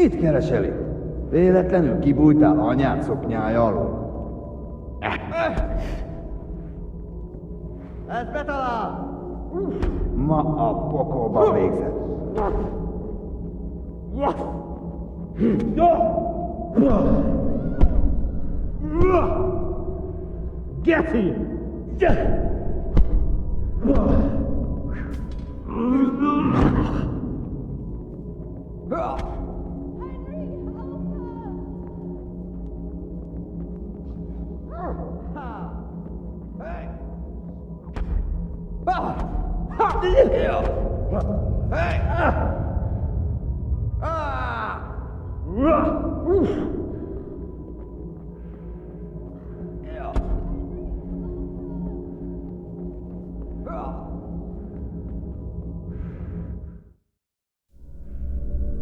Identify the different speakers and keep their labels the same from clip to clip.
Speaker 1: Mit keresel itt? Véletlenül kibújtál anyád szoknyája alól? Ez betalál! Ma a pokolba végzett.
Speaker 2: Get him!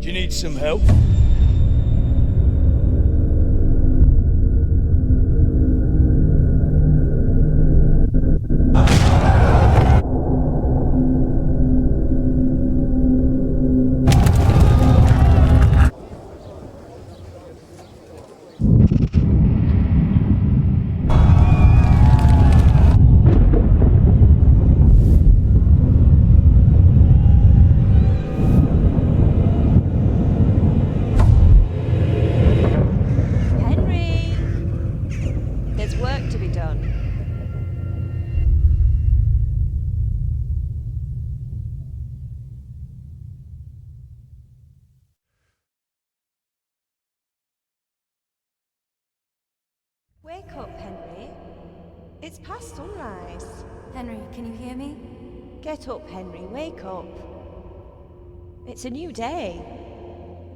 Speaker 3: Do you need some help?
Speaker 4: Wake up, Henry. It's past sunrise.
Speaker 5: Henry, can you hear me?
Speaker 4: Get up, Henry. Wake up. It's a new day.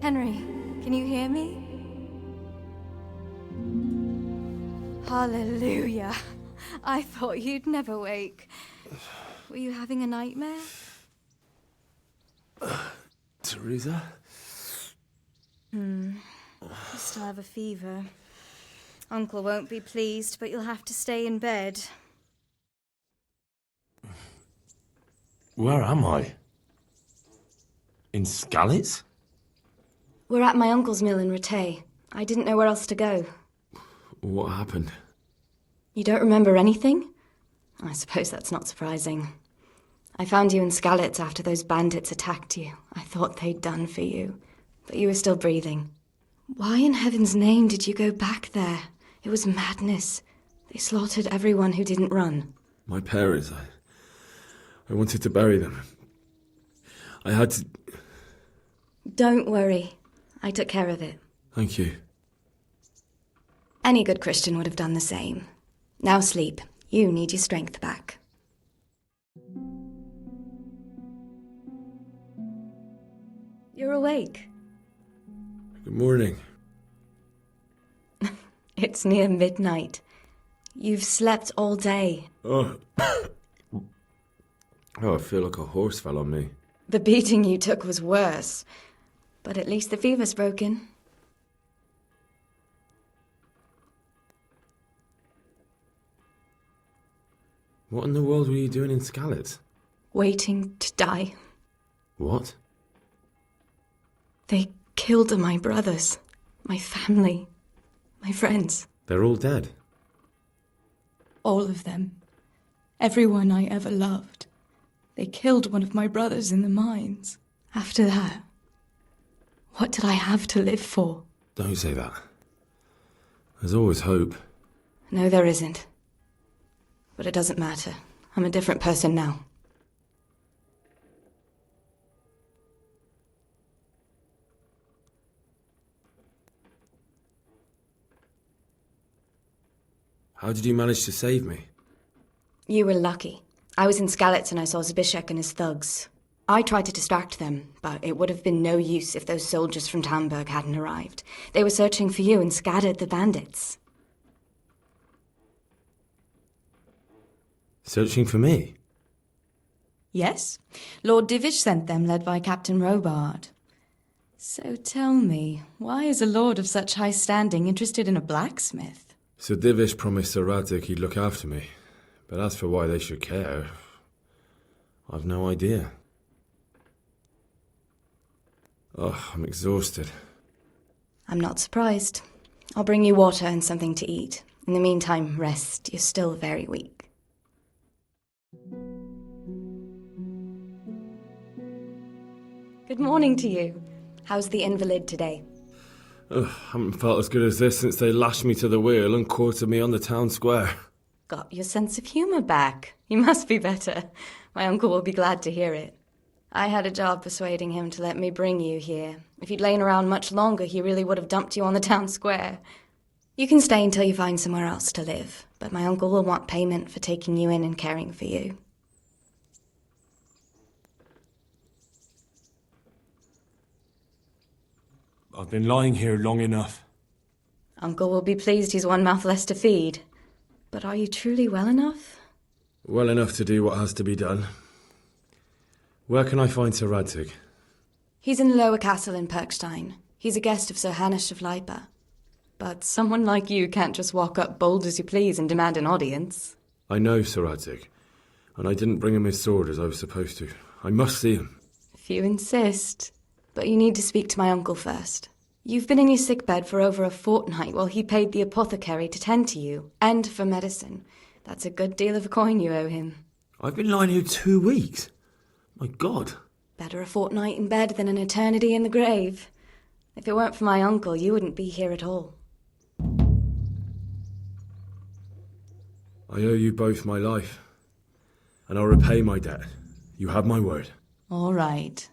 Speaker 5: Henry, can you hear me? Hallelujah. I thought you'd never wake. Were you having a nightmare?
Speaker 6: Teresa?
Speaker 5: You still have a fever. Uncle won't be pleased, but you'll have to stay in bed.
Speaker 6: Where am I? In Skalitz?
Speaker 5: We're at my uncle's mill in Rattay. I didn't know where else to go.
Speaker 6: What happened?
Speaker 5: You don't remember anything? I suppose that's not surprising. I found you in Skalitz after those bandits attacked you. I thought they'd done for you, but you were still breathing. Why in heaven's name did you go back there? It was madness. They slaughtered everyone who didn't run.
Speaker 6: My parents, I wanted to bury them. I had to...
Speaker 5: Don't worry. I took care of it.
Speaker 6: Thank you.
Speaker 5: Any good Christian would have done the same. Now sleep. You need your strength back. You're awake.
Speaker 6: Good morning.
Speaker 5: It's near midnight. You've slept all day.
Speaker 6: Oh. I feel like a horse fell on me.
Speaker 5: The beating you took was worse. But at least the fever's broken.
Speaker 6: What in the world were you doing in Skalitz?
Speaker 5: Waiting to die.
Speaker 6: What?
Speaker 5: They killed my brothers, my family, my friends.
Speaker 6: They're all dead.
Speaker 5: All of them. Everyone I ever loved. They killed one of my brothers in the mines. After that, what did I have to live for?
Speaker 6: Don't say that. There's always hope.
Speaker 5: No, there isn't. But it doesn't matter. I'm a different person now.
Speaker 6: How did you manage to save me?
Speaker 5: You were lucky. I was in Skalitz and I saw Zbyszek and his thugs. I tried to distract them, but it would have been no use if those soldiers from Tamberg hadn't arrived. They were searching for you and scattered the bandits.
Speaker 6: Searching for me?
Speaker 5: Yes. Lord Divish sent them, led by Captain Robard. So tell me, why is a lord of such high standing interested in a blacksmith?
Speaker 6: So Divish promised Sir Radek he'd look after me. But as for why they should care, I've no idea. Oh, I'm exhausted.
Speaker 5: I'm not surprised. I'll bring you water and something to eat. In the meantime, rest. You're still very weak. Good morning to you. How's the invalid today?
Speaker 6: Haven't felt as good as this since they lashed me to the wheel and quartered me on the town square.
Speaker 5: Got your sense of humour back. You must be better. My uncle will be glad to hear it. I had a job persuading him to let me bring you here. If you'd lain around much longer, he really would have dumped you on the town square. You can stay until you find somewhere else to live, but my uncle will want payment for taking you in and caring for you.
Speaker 7: I've been lying here long enough.
Speaker 5: Uncle will be pleased he's one mouth less to feed. But are you truly well enough?
Speaker 6: Well enough to do what has to be done. Where can I find Sir Radzig?
Speaker 5: He's in the lower castle in Perkstein. He's a guest of Sir Hanush of Leipa. But someone like you can't just walk up bold as you please and demand an audience.
Speaker 6: I know Sir Radzig, and I didn't bring him his sword as I was supposed to. I must see him.
Speaker 5: If you insist. But you need to speak to my uncle first. You've been in your sickbed for over a fortnight while he paid the apothecary to tend to you, and for medicine. That's a good deal of coin you owe him.
Speaker 6: I've been lying here 2 weeks. My God.
Speaker 5: Better a fortnight in bed than an eternity in the grave. If it weren't for my uncle, you wouldn't be here at all.
Speaker 6: I owe you both my life, and I'll repay my debt. You have my word.
Speaker 5: All right.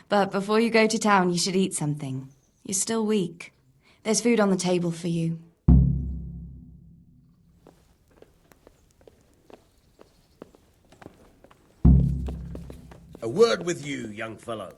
Speaker 5: But before you go to town, you should eat something. You're still weak. There's food on the table for you.
Speaker 8: A word with you, young fellow.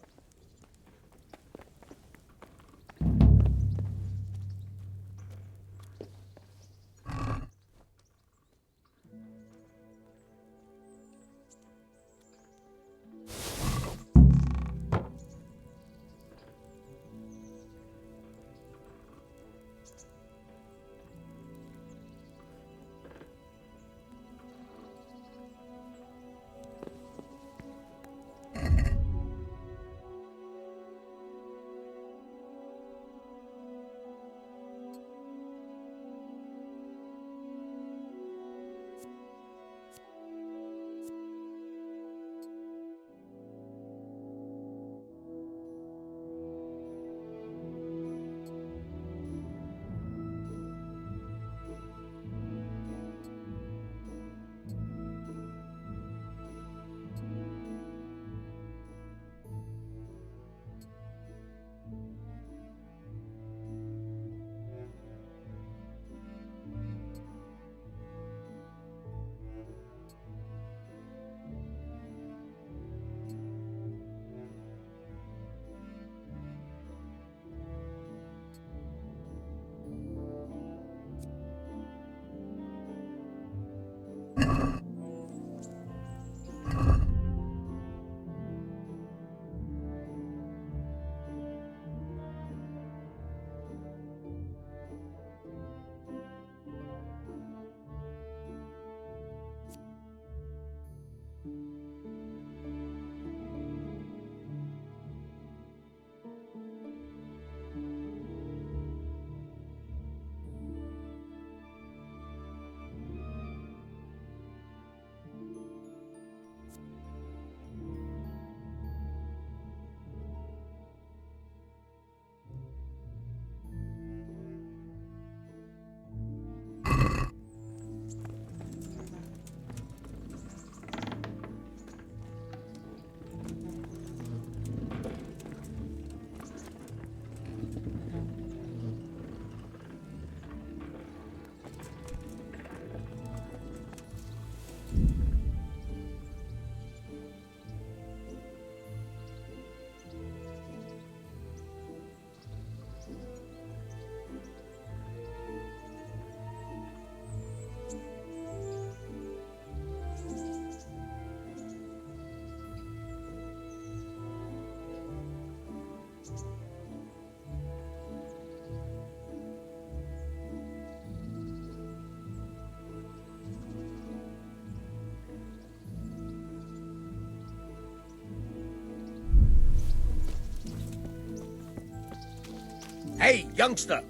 Speaker 8: Hey, youngster!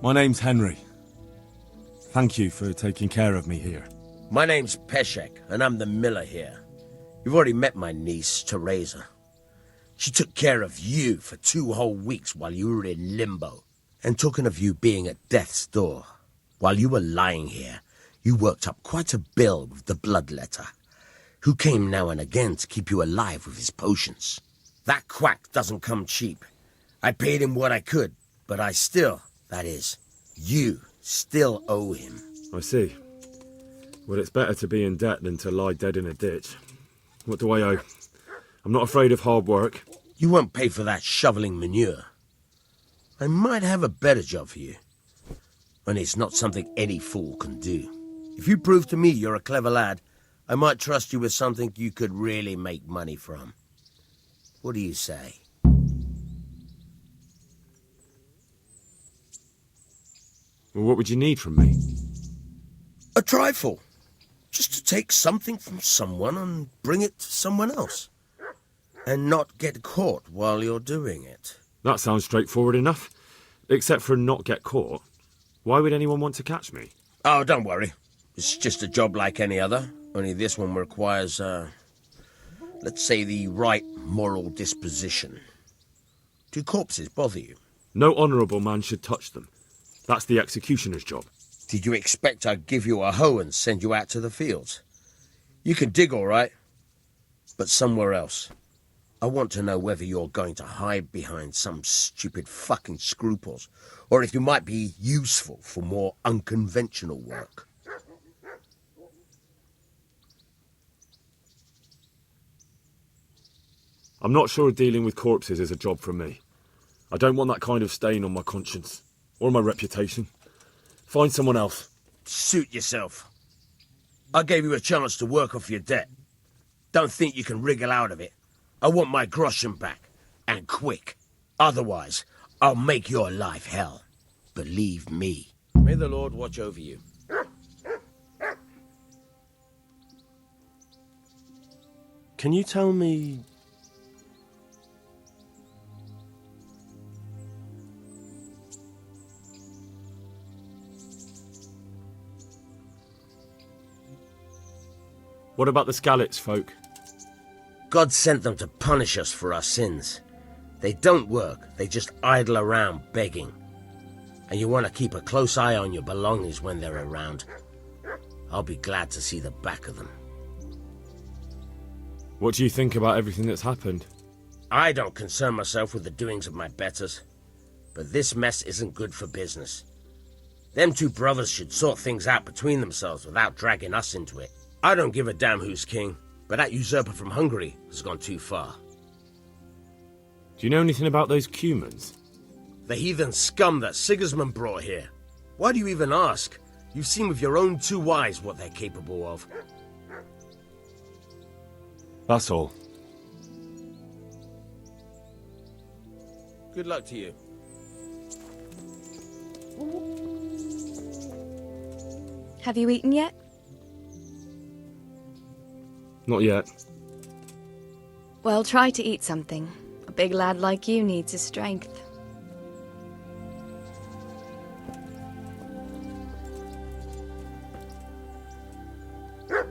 Speaker 7: My name's Henry. Thank you for taking care of me here.
Speaker 8: My name's Peshek, and I'm the miller here. You've already met my niece, Teresa. She took care of you for 2 whole weeks while you were in limbo. And talking of you being at death's door, while you were lying here, you worked up quite a bill with the bloodletter, who came now and again to keep you alive with his potions. That quack doesn't come cheap. I paid him what I could, but I still, that is, you still owe him.
Speaker 6: I see. Well, it's better to be in debt than to lie dead in a ditch. What do I owe? I'm not afraid of hard work.
Speaker 8: You won't pay for that shoveling manure. I might have a better job for you. And it's not something any fool can do. If you prove to me you're a clever lad, I might trust you with something you could really make money from. What do you say?
Speaker 6: Well, what would you need from me?
Speaker 8: A trifle. Just to take something from someone and bring it to someone else. And not get caught while you're doing it.
Speaker 6: That sounds straightforward enough. Except for not get caught. Why would anyone want to catch me?
Speaker 8: Oh, don't worry. It's just a job like any other. Only this one requires, let's say the right moral disposition. Do corpses bother you?
Speaker 6: No honourable man should touch them. That's the executioner's job.
Speaker 8: Did you expect I'd give you a hoe and send you out to the fields? You can dig all right, but somewhere else. I want to know whether you're going to hide behind some stupid fucking scruples, or if you might be useful for more unconventional work.
Speaker 6: I'm not sure dealing with corpses is a job for me. I don't want that kind of stain on my conscience, or my reputation. Find someone else.
Speaker 8: Suit yourself. I gave you a chance to work off your debt. Don't think you can wriggle out of it. I want my groschen back, and quick. Otherwise, I'll make your life hell. Believe me. May the Lord watch over you.
Speaker 7: Can you tell me...
Speaker 6: What about the Skalitz folk?
Speaker 8: God sent them to punish us for our sins. They don't work, they just idle around begging. And you want to keep a close eye on your belongings when they're around. I'll be glad to see the back of them.
Speaker 6: What do you think about everything that's happened?
Speaker 8: I don't concern myself with the doings of my betters. But this mess isn't good for business. Them 2 brothers should sort things out between themselves without dragging us into it. I don't give a damn who's king, but that usurper from Hungary has gone too far.
Speaker 6: Do you know anything about those Cumans?
Speaker 8: The heathen scum that Sigismund brought here. Why do you even ask? You've seen with your own 2 eyes what they're capable of.
Speaker 7: That's all.
Speaker 8: Good luck to you.
Speaker 5: Have you eaten yet?
Speaker 6: Not yet.
Speaker 5: Well, try to eat something. A big lad like you needs his strength.
Speaker 7: I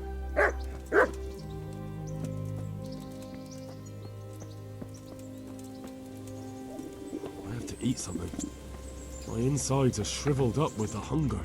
Speaker 7: have to eat something. My insides are shriveled up with the hunger.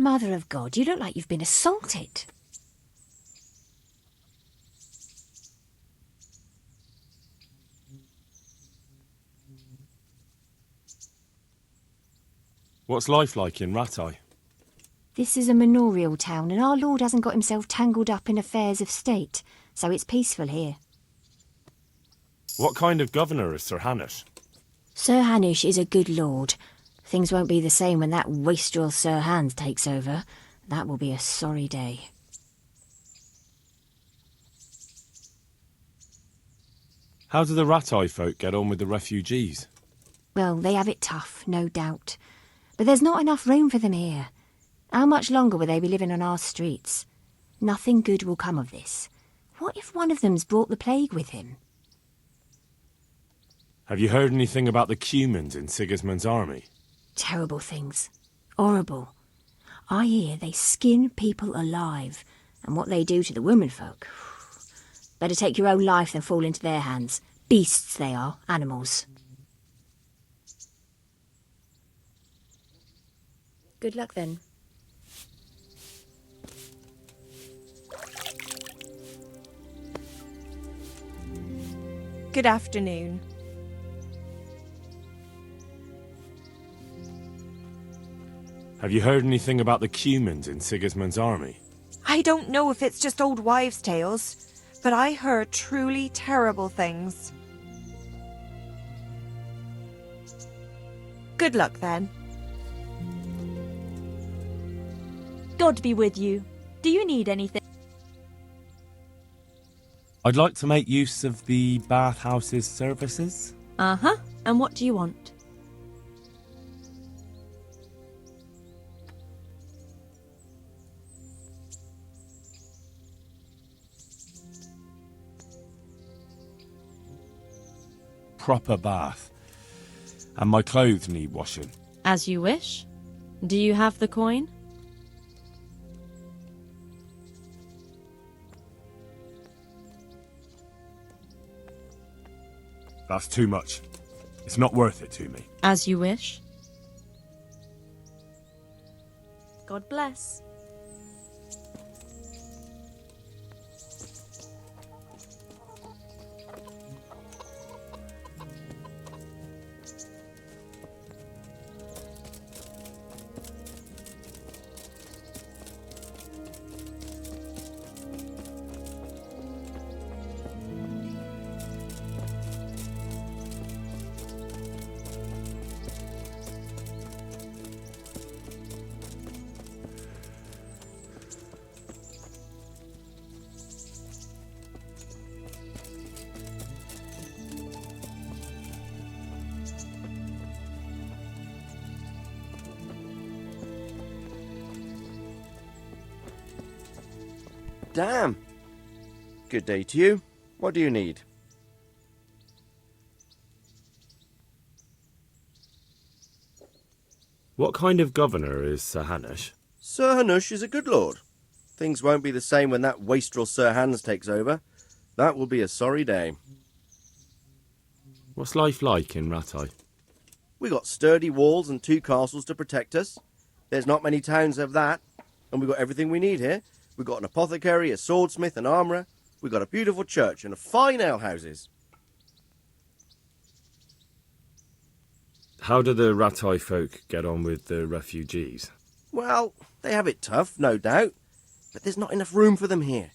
Speaker 9: Mother of God, you look like you've been assaulted.
Speaker 7: What's life like in Rattay?
Speaker 9: This is a manorial town, and our Lord hasn't got himself tangled up in affairs of state, so it's peaceful here.
Speaker 7: What kind of governor is Sir Hanush?
Speaker 9: Sir Hanush is a good lord. Things won't be the same when that wastrel Sir Hans takes over. That will be a sorry day.
Speaker 7: How do the Rattay folk get on with the refugees?
Speaker 9: Well, they have it tough, no doubt. But there's not enough room for them here. How much longer will they be living on our streets? Nothing good will come of this. What if one of them's brought the plague with him?
Speaker 7: Have you heard anything about the Cumans in Sigismund's army?
Speaker 9: Terrible things. Horrible. I hear they skin people alive, and what they do to the womenfolk. Better take your own life than fall into their hands. Beasts they are, animals.
Speaker 5: Good luck then.
Speaker 4: Good afternoon.
Speaker 7: Have you heard anything about the Cumans in Sigismund's army?
Speaker 4: I don't know if it's just old wives' tales, but I heard truly terrible things. Good luck then.
Speaker 10: God be with you. Do you need anything?
Speaker 7: I'd like to make use of the bathhouse's services.
Speaker 10: Uh-huh. And what do you want?
Speaker 7: Proper bath. And my clothes need washing.
Speaker 10: As you wish. Do you have the coin?
Speaker 7: That's too much. It's not worth it to me.
Speaker 10: As you wish. God bless.
Speaker 11: Damn. Good day to you. What do you need?
Speaker 6: What kind of governor is Sir Hanush?
Speaker 11: Sir Hanush is a good lord. Things won't be the same when that wastrel Sir Hans takes over. That will be a sorry day.
Speaker 6: What's life like in Rattay?
Speaker 11: We got sturdy walls and 2 castles to protect us. There's not many towns have that. And we got everything we need here. We got an apothecary, a swordsmith, an armourer. We got a beautiful church and fine alehouses.
Speaker 6: How do the Rattay folk get on with the refugees?
Speaker 11: Well, they have it tough, no doubt. But there's not enough room for them here.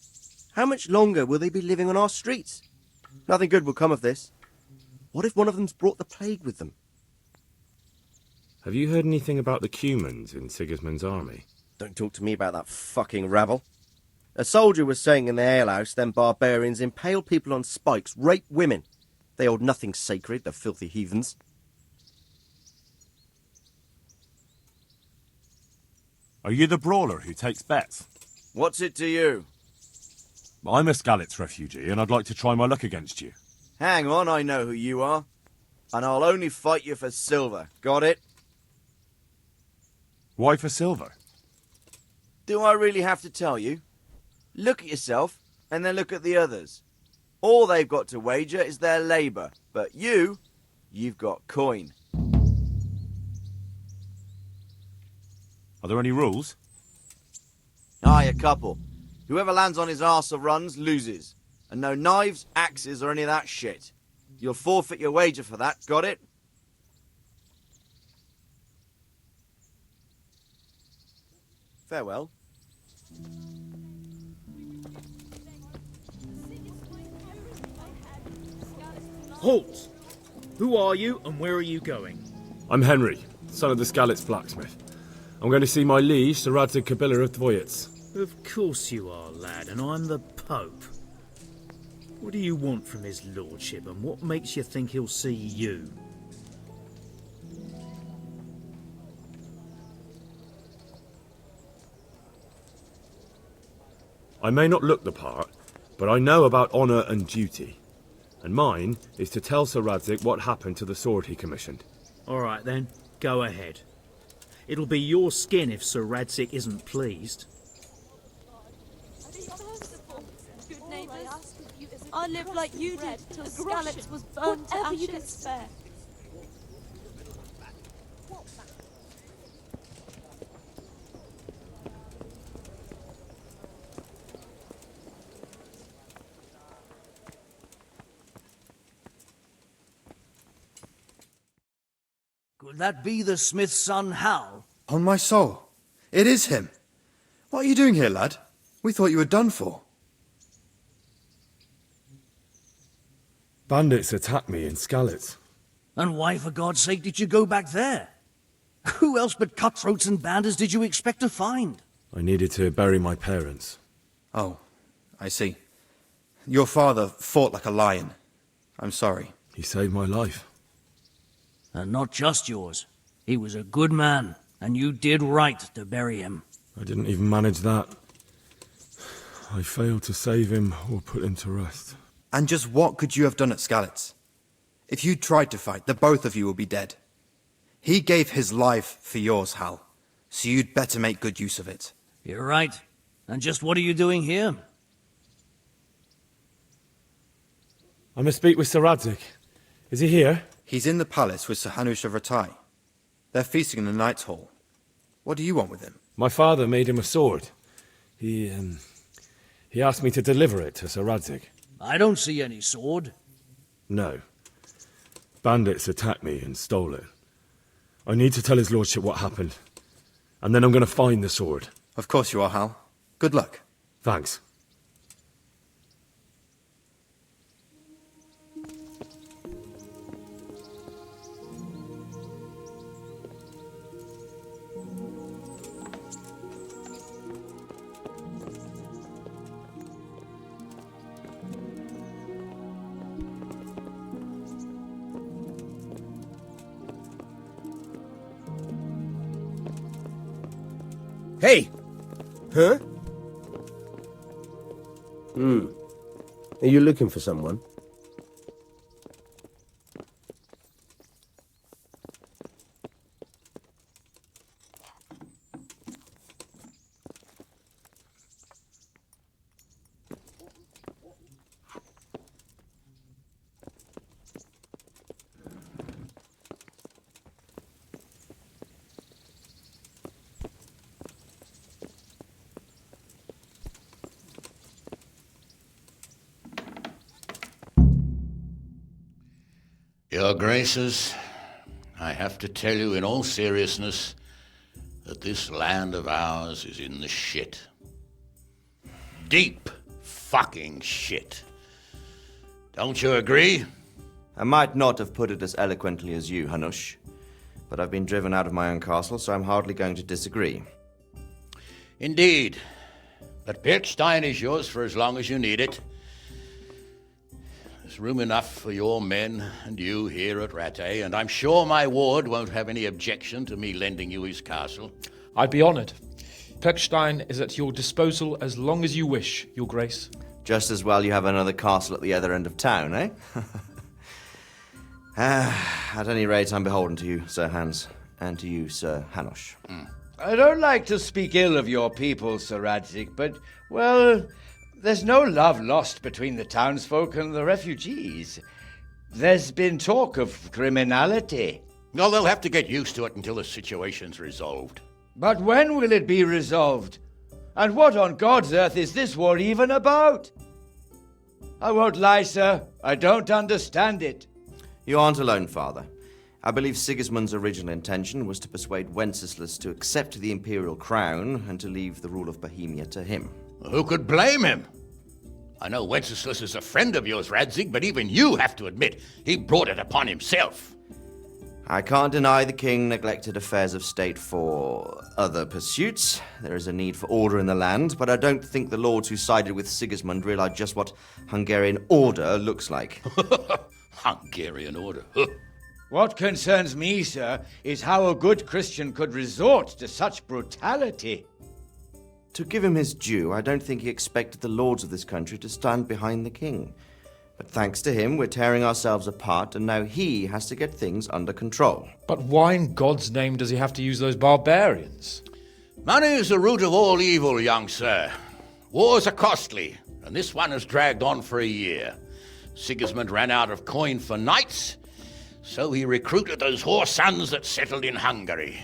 Speaker 11: How much longer will they be living on our streets? Nothing good will come of this. What if one of them's brought the plague with them?
Speaker 6: Have you heard anything about the Cumans in Sigismund's army?
Speaker 11: Don't talk to me about that fucking rabble. A soldier was saying in the alehouse them barbarians impale people on spikes, rape women. They hold nothing sacred, the filthy heathens.
Speaker 7: Are you the brawler who takes bets?
Speaker 1: What's it to you?
Speaker 7: I'm a Skalitz refugee, and I'd like to try my luck against you.
Speaker 1: Hang on, I know who you are. And I'll only fight you for silver. Got it?
Speaker 7: Why for silver?
Speaker 1: Do I really have to tell you? Look at yourself, and then look at the others. All they've got to wager is their labour. But you've got coin.
Speaker 7: Are there any rules?
Speaker 1: Aye, a couple. Whoever lands on his arse or runs, loses. And no knives, axes, or any of that shit. You'll forfeit your wager for that, got it?
Speaker 11: Farewell.
Speaker 2: Halt! Who are you and where are you going?
Speaker 6: I'm Henry, son of the Skalitz blacksmith. I'm going to see my liege, Sir Radzig Kabila of Dvoyitz.
Speaker 2: Of course you are, lad, and I'm the Pope. What do you want from his lordship, and what makes you think he'll see you?
Speaker 6: I may not look the part, but I know about honour and duty. And mine is to tell Sir Radzig what happened to the sword he commissioned.
Speaker 2: All right then, go ahead. It'll be your skin if Sir Radzig isn't pleased.
Speaker 10: I lived like you did till Skalitz was burned to ashes.
Speaker 12: Could that be the smith's son, Hal?
Speaker 13: On my soul, it is him. What are you doing here, lad? We thought you were done for.
Speaker 6: Bandits attacked me in Skalitz.
Speaker 12: And why, for God's sake, did you go back there? Who else but cutthroats and bandits did you expect to find?
Speaker 6: I needed to bury my parents.
Speaker 13: Oh, I see. Your father fought like a lion. I'm sorry.
Speaker 6: He saved my life.
Speaker 12: And not just yours. He was a good man, and you did right to bury him.
Speaker 6: I didn't even manage that. I failed to save him or put him to rest.
Speaker 13: And just what could you have done at Skalitz? If you tried to fight, the both of you will be dead. He gave his life for yours, Hal, so you'd better make good use of it.
Speaker 12: You're right. And just what are you doing here?
Speaker 6: I must speak with Sir Radzig. Is he here?
Speaker 13: He's in the palace with Sir Hanush of Rattay. They're feasting in the Knight's Hall. What do you want with him?
Speaker 6: My father made him a sword. He asked me to deliver it to Sir Radzig.
Speaker 12: I don't see any sword.
Speaker 6: No. Bandits attacked me and stole it. I need to tell his lordship what happened. And then I'm going to find the sword.
Speaker 13: Of course you are, Hal. Good luck.
Speaker 6: Thanks.
Speaker 8: Hey! Huh? Are you looking for someone?
Speaker 14: Your Graces, I have to tell you in all seriousness that this land of ours is in the shit. Deep fucking shit. Don't you agree?
Speaker 1: I might not have put it as eloquently as you, Hanush, but I've been driven out of my own castle, so I'm hardly going to disagree.
Speaker 14: Indeed. But Pirkstein is yours for as long as you need it. There's room enough for your men and you here at Rattay, and I'm sure my ward won't have any objection to me lending you his castle.
Speaker 15: I'd be honoured. Pirkstein is at your disposal as long as you wish, Your Grace.
Speaker 1: Just as well you have another castle at the other end of town, eh? At any rate, I'm beholden to you, Sir Hans, and to you, Sir Hanush.
Speaker 16: I don't like to speak ill of your people, Sir Radzig, but, well, there's no love lost between the townsfolk and the refugees. There's been talk of criminality.
Speaker 14: Well, they'll have to get used to it until the situation's resolved.
Speaker 16: But when will it be resolved? And what on God's earth is this war even about? I won't lie, sir. I don't understand it.
Speaker 1: You aren't alone, Father. I believe Sigismund's original intention was to persuade Wenceslas to accept the imperial crown and to leave the rule of Bohemia to him.
Speaker 14: Who could blame him? I know Wenceslas is a friend of yours, Radzig, but even you have to admit he brought it upon himself.
Speaker 1: I can't deny the king neglected affairs of state for other pursuits. There is a need for order in the land, but I don't think the lords who sided with Sigismund realized just what Hungarian order looks like.
Speaker 14: Hungarian order?
Speaker 16: What concerns me, sir, is how a good Christian could resort to such brutality.
Speaker 1: To give him his due, I don't think he expected the lords of this country to stand behind the king. But thanks to him, we're tearing ourselves apart, and now he has to get things under control.
Speaker 15: But why in God's name does he have to use those barbarians?
Speaker 14: Money is the root of all evil, young sir. Wars are costly, and this one has dragged on for a year. Sigismund ran out of coin for knights, so he recruited those whore sons that settled in Hungary.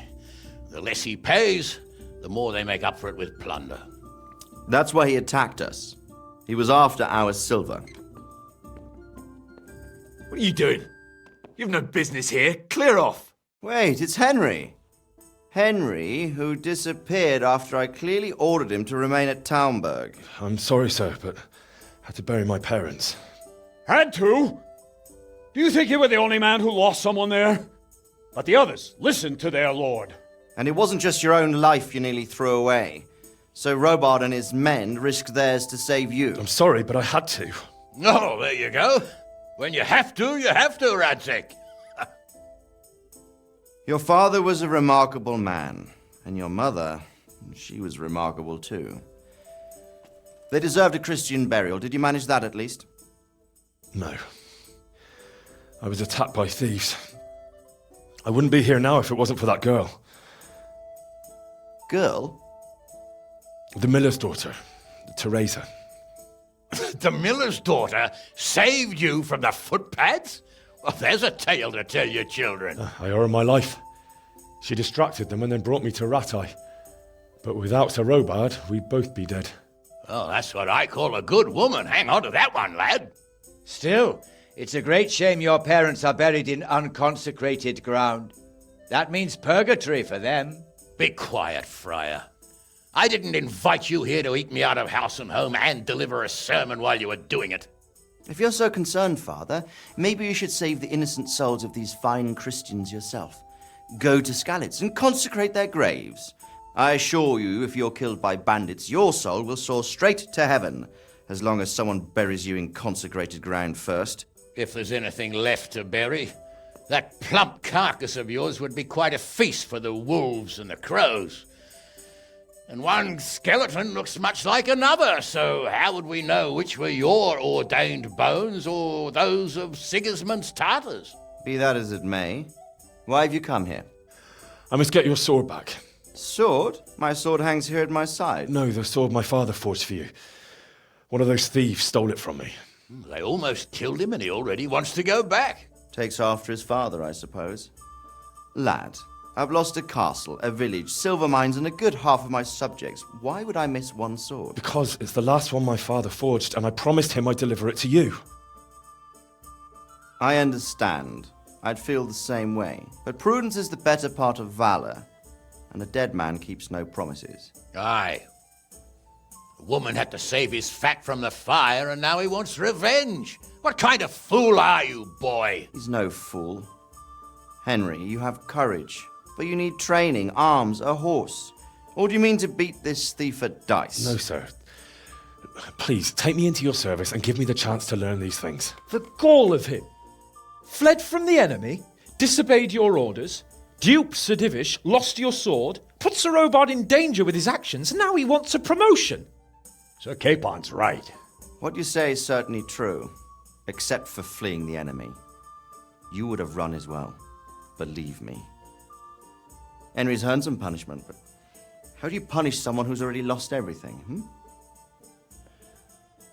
Speaker 14: The less he pays, the more they make up for it with plunder.
Speaker 1: That's why he attacked us. He was after our silver.
Speaker 6: What are you doing? You've no business here. Clear off.
Speaker 1: Wait, it's Henry. Henry, who disappeared after I clearly ordered him to remain at Taumberg.
Speaker 6: I'm sorry, sir, but I had to bury my parents.
Speaker 3: Had to? Do you think you were the only man who lost someone there? But the others listened to their lord.
Speaker 1: And it wasn't just your own life you nearly threw away. So Robard and his men risked theirs to save you.
Speaker 6: I'm sorry, but I had to.
Speaker 14: Oh, there you go. When you have to, Radzig.
Speaker 1: Your father was a remarkable man, and your mother, she was remarkable too. They deserved a Christian burial. Did you manage that at least?
Speaker 6: No. I was attacked by thieves. I wouldn't be here now if it wasn't for that girl.
Speaker 1: Girl?
Speaker 6: The miller's daughter, Teresa.
Speaker 14: The miller's daughter saved you from the footpads? Well, there's a tale to tell your children.
Speaker 6: I owe her my life. She distracted them and then brought me to Rattay. But without Sir Robard, we'd both be dead.
Speaker 14: Oh, that's what I call a good woman. Hang on to that one, lad.
Speaker 16: Still, it's a great shame your parents are buried in unconsecrated ground. That means purgatory for them.
Speaker 14: Be quiet, Friar. I didn't invite you here to eat me out of house and home and deliver a sermon while you were doing it.
Speaker 1: If you're so concerned, Father, maybe you should save the innocent souls of these fine Christians yourself. Go to Skalitz and consecrate their graves. I assure you, if you're killed by bandits, your soul will soar straight to heaven, as long as someone buries you in consecrated ground first.
Speaker 14: If there's anything left to bury, that plump carcass of yours would be quite a feast for the wolves and the crows. And one skeleton looks much like another, so how would we know which were your ordained bones or those of Sigismund's Tartars?
Speaker 1: Be that as it may, why have you come here?
Speaker 6: I must get your sword back.
Speaker 1: Sword? My sword hangs here at my side.
Speaker 6: No, the sword my father forged for you. One of those thieves stole it from me.
Speaker 14: They almost killed him and he already wants to go back.
Speaker 1: Takes after his father, I suppose. Lad, I've lost a castle, a village, silver mines, and a good half of my subjects. Why would I miss one sword?
Speaker 6: Because it's the last one my father forged, and I promised him I'd deliver it to you.
Speaker 1: I understand. I'd feel the same way. But prudence is the better part of valor, and a dead man keeps no promises.
Speaker 14: Aye. The woman had to save his fat from the fire, and now he wants revenge. What kind of fool are you, boy?
Speaker 1: He's no fool. Henry, you have courage, but you need training, arms, a horse. Or do you mean to beat this thief at dice?
Speaker 6: No, sir. Please, take me into your service and give me the chance to learn these things.
Speaker 15: The gall of him. Fled from the enemy, disobeyed your orders, duped Sir Divish, lost your sword, put Sir Robard in danger with his actions, and now he wants a promotion.
Speaker 3: Sir Capon's right.
Speaker 1: What you say is certainly true, except for fleeing the enemy. You would have run as well, believe me. Henry's earned some punishment, but how do you punish someone who's already lost everything,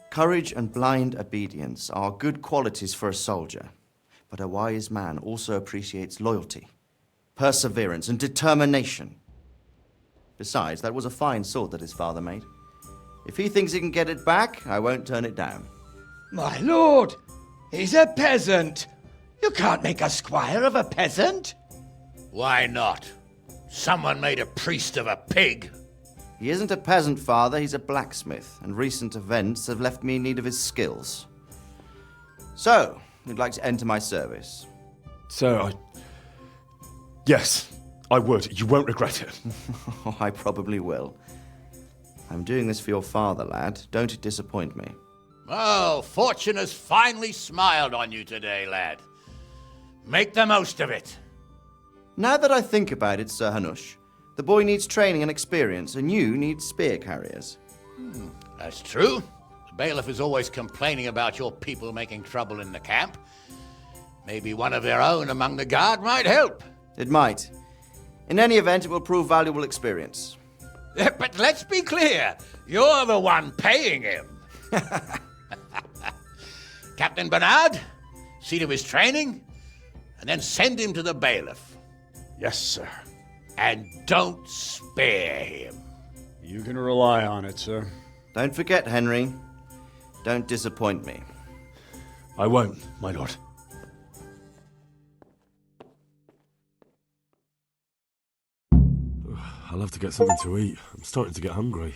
Speaker 1: Courage and blind obedience are good qualities for a soldier, but a wise man also appreciates loyalty, perseverance, and determination. Besides, that was a fine sword that his father made. If he thinks he can get it back, I won't turn it down.
Speaker 16: My lord, he's a peasant. You can't make a squire of a peasant.
Speaker 14: Why not? Someone made a priest of a pig.
Speaker 1: He isn't a peasant, father, he's a blacksmith, and recent events have left me in need of his skills. So, you'd like to enter my service?
Speaker 6: Sir, Yes, I would. You won't regret it.
Speaker 1: Oh, I probably will. I'm doing this for your father, lad. Don't disappoint me.
Speaker 14: Oh, fortune has finally smiled on you today, lad. Make the most of it.
Speaker 1: Now that I think about it, Sir Hanush, the boy needs training and experience, and you need spear carriers.
Speaker 14: That's true. The bailiff is always complaining about your people making trouble in the camp. Maybe one of their own among the guard might help.
Speaker 1: It might. In any event, it will prove valuable experience.
Speaker 14: But let's be clear. You're the one paying him. Captain Bernard, see to his training, and then send him to the bailiff.
Speaker 3: Yes, sir.
Speaker 14: And don't spare him.
Speaker 3: You can rely on it, sir.
Speaker 1: Don't forget, Henry. Don't disappoint me.
Speaker 6: I won't, my lord. I'll have to get something to eat. I'm starting to get hungry.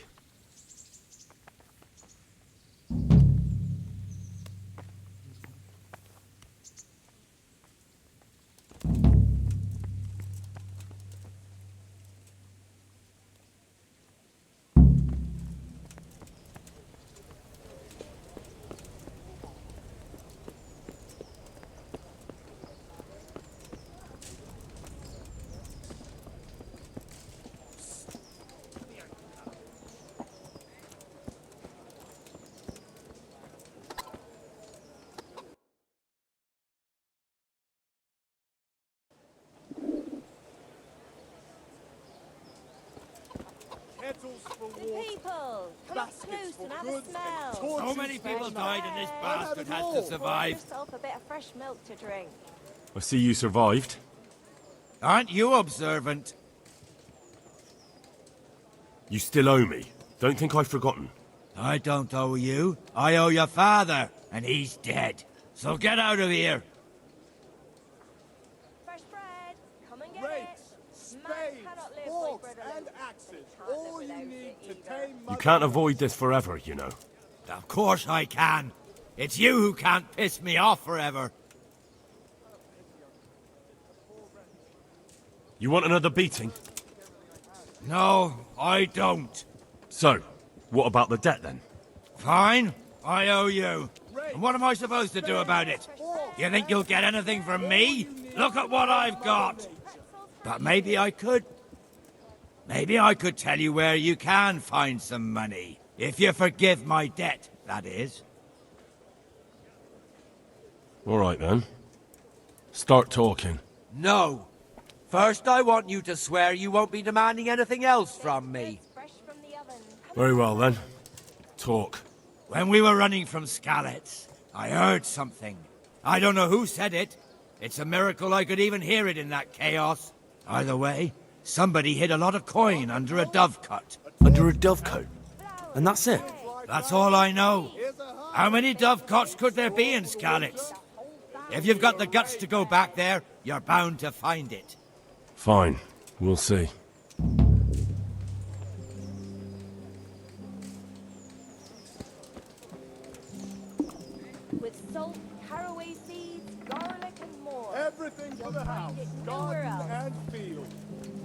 Speaker 10: The people! Come up close and have a smell.
Speaker 17: So many people died and this bastard has to survive.
Speaker 10: Pour yourself a bit of fresh milk to drink.
Speaker 6: I see you survived.
Speaker 17: Aren't you observant?
Speaker 6: You still owe me. Don't think I've forgotten.
Speaker 17: I don't owe you. I owe your father, and he's dead. So get out of here.
Speaker 10: Fresh bread. Come and get it. Spades, forks, and axes. All you need to tame.
Speaker 6: You can't avoid this forever, you know.
Speaker 17: Of course I can. It's you who can't piss me off forever.
Speaker 6: You want another beating?
Speaker 17: No, I don't.
Speaker 6: So, what about the debt then?
Speaker 17: Fine, I owe you. And what am I supposed to do about it? You think you'll get anything from me? Look at what I've got. But maybe I could. Maybe I could tell you where you can find some money. If you forgive my debt, that is.
Speaker 6: All right then. Start talking.
Speaker 18: No. First, I want you to swear you won't be demanding anything else from me.
Speaker 6: Very well then. Talk.
Speaker 17: When we were running from Skalitz, I heard something. I don't know who said it. It's a miracle I could even hear it in that chaos. Either way, somebody hid a lot of coin under a dovecote.
Speaker 6: Under a dovecote? And that's it?
Speaker 17: That's all I know. How many dovecotes could there be in Skalitz? If you've got the guts to go back there, you're bound to find it.
Speaker 7: Fine. We'll see.
Speaker 10: With salt, caraway seeds, garlic, and more.
Speaker 19: Everything for the house,
Speaker 10: nowhere
Speaker 19: garden
Speaker 10: else.
Speaker 19: and field.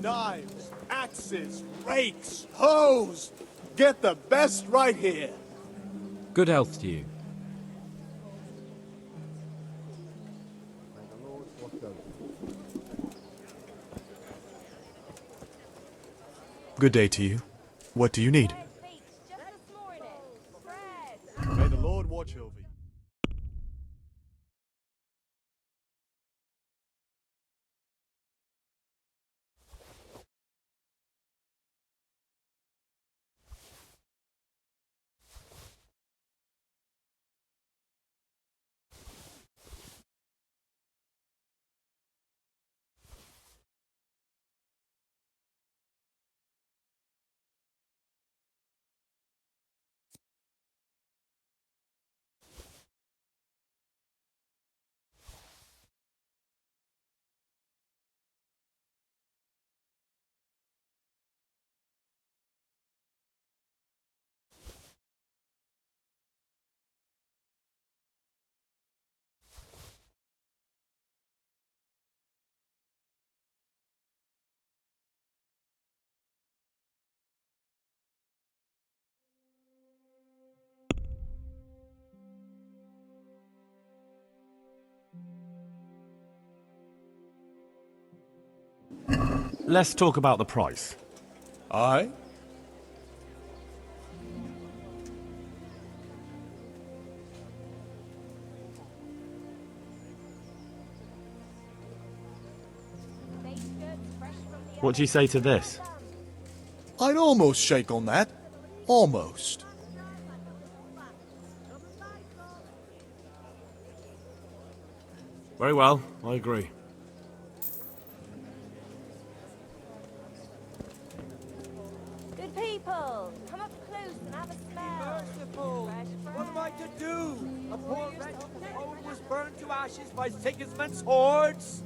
Speaker 19: Knives, axes, rakes, hoes. Get the best right here.
Speaker 20: Good health to you.
Speaker 21: Good day to you. What do you need?
Speaker 19: May the Lord watch over you.
Speaker 7: Let's talk about the price.
Speaker 19: Aye?
Speaker 7: What do you say to this?
Speaker 19: I'd almost shake on that. Almost.
Speaker 6: Very well, I agree.
Speaker 10: Good people, come up close and have a smell.
Speaker 18: Merciful! What am I to do? A poor wretch whose home was burned to ashes by Sigismund's hordes?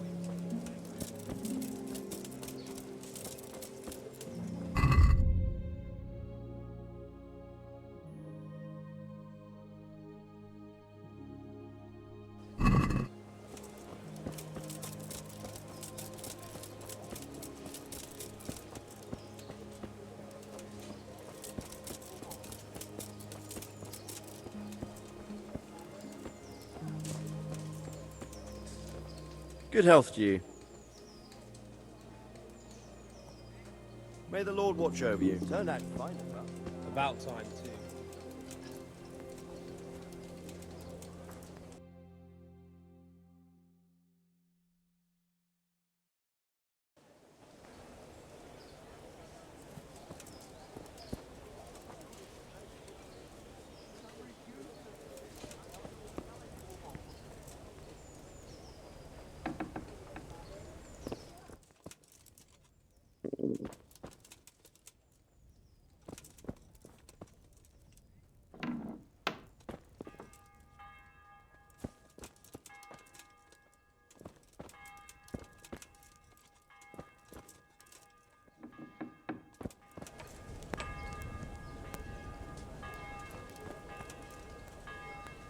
Speaker 11: Good health to you. May the Lord watch over you. Turned out fine enough.
Speaker 15: About time, too.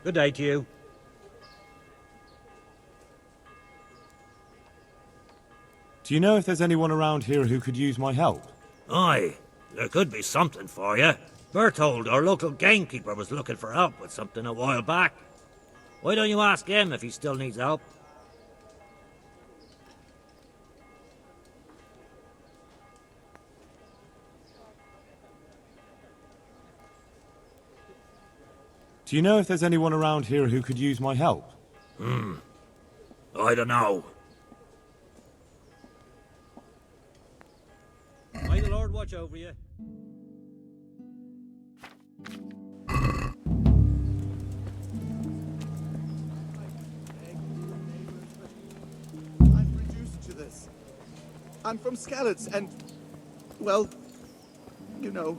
Speaker 16: Good day to you.
Speaker 7: Do you know if there's anyone around here who could use my help?
Speaker 22: Aye, there could be something for you. Berthold, our local gamekeeper, was looking for help with something a while back. Why don't you ask him if he still needs help?
Speaker 7: Do you know if there's anyone around here who could use my help?
Speaker 22: I don't know.
Speaker 16: May the Lord watch over you.
Speaker 19: I'm reduced to this. I'm from Skalitz, and, well, you know.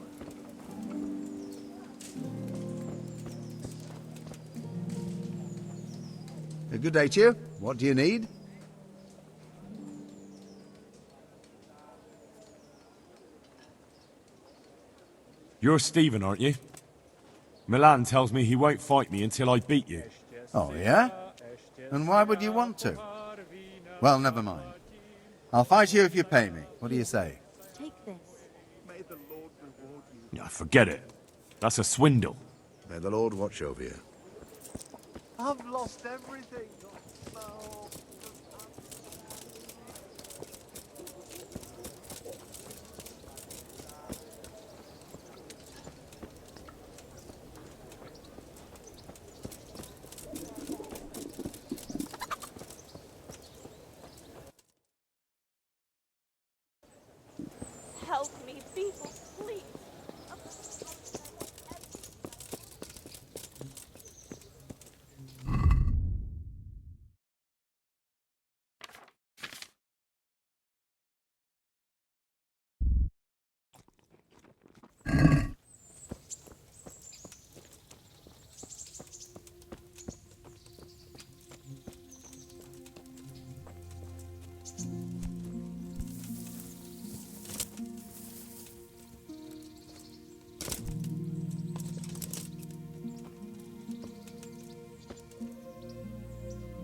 Speaker 5: Good day to you. What do you need?
Speaker 6: You're Stephen, aren't you? Milan tells me he won't fight me until I beat you.
Speaker 5: Oh, yeah? And why would you want to? Well, never mind. I'll fight you if you pay me. What do you say?
Speaker 10: Take this.
Speaker 19: May the Lord reward you.
Speaker 6: Yeah, forget it. That's a swindle.
Speaker 5: May the Lord watch over you.
Speaker 19: I've lost everything. Oh.
Speaker 10: Help me, people, please.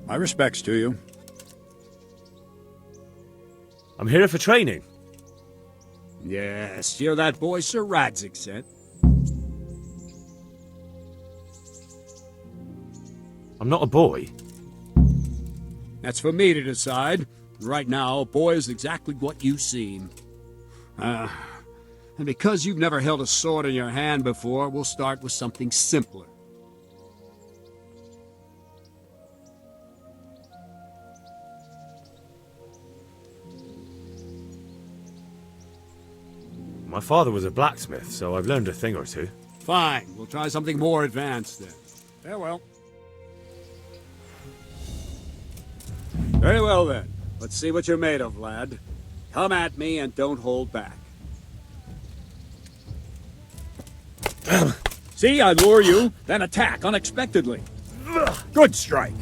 Speaker 3: My respects to you.
Speaker 6: I'm here for training.
Speaker 3: Yes, you're that boy Sir Radzig sent.
Speaker 6: I'm not a boy.
Speaker 3: That's for me to decide. Right now, a boy is exactly what you seem. And because you've never held a sword in your hand before, we'll start with something simpler.
Speaker 6: My father was a blacksmith, so I've learned a thing or two.
Speaker 3: Fine, we'll try something more advanced then. Farewell. Very well then. Let's see what you're made of, lad. Come at me and don't hold back. See, I lure you, then attack unexpectedly. Good strike.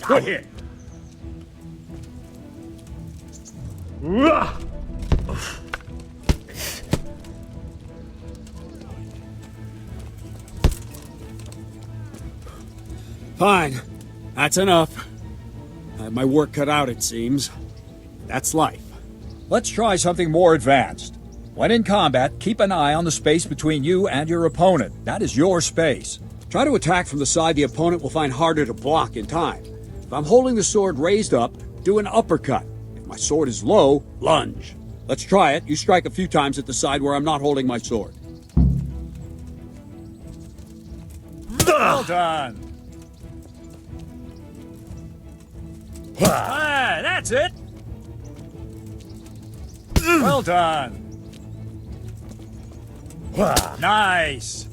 Speaker 3: Good hit. Fine. That's enough. I have my work cut out, it seems. That's life.
Speaker 9: Let's try something more advanced. When in combat, keep an eye on the space between you and your opponent. That is your space.
Speaker 3: Try to attack from the side the opponent will find harder to block in time. If I'm holding the sword raised up, do an uppercut. If my sword is low, lunge. Let's try it. You strike a few times at the side where I'm not holding my sword.
Speaker 9: Well done. Ah, that's it. Well done. Nice.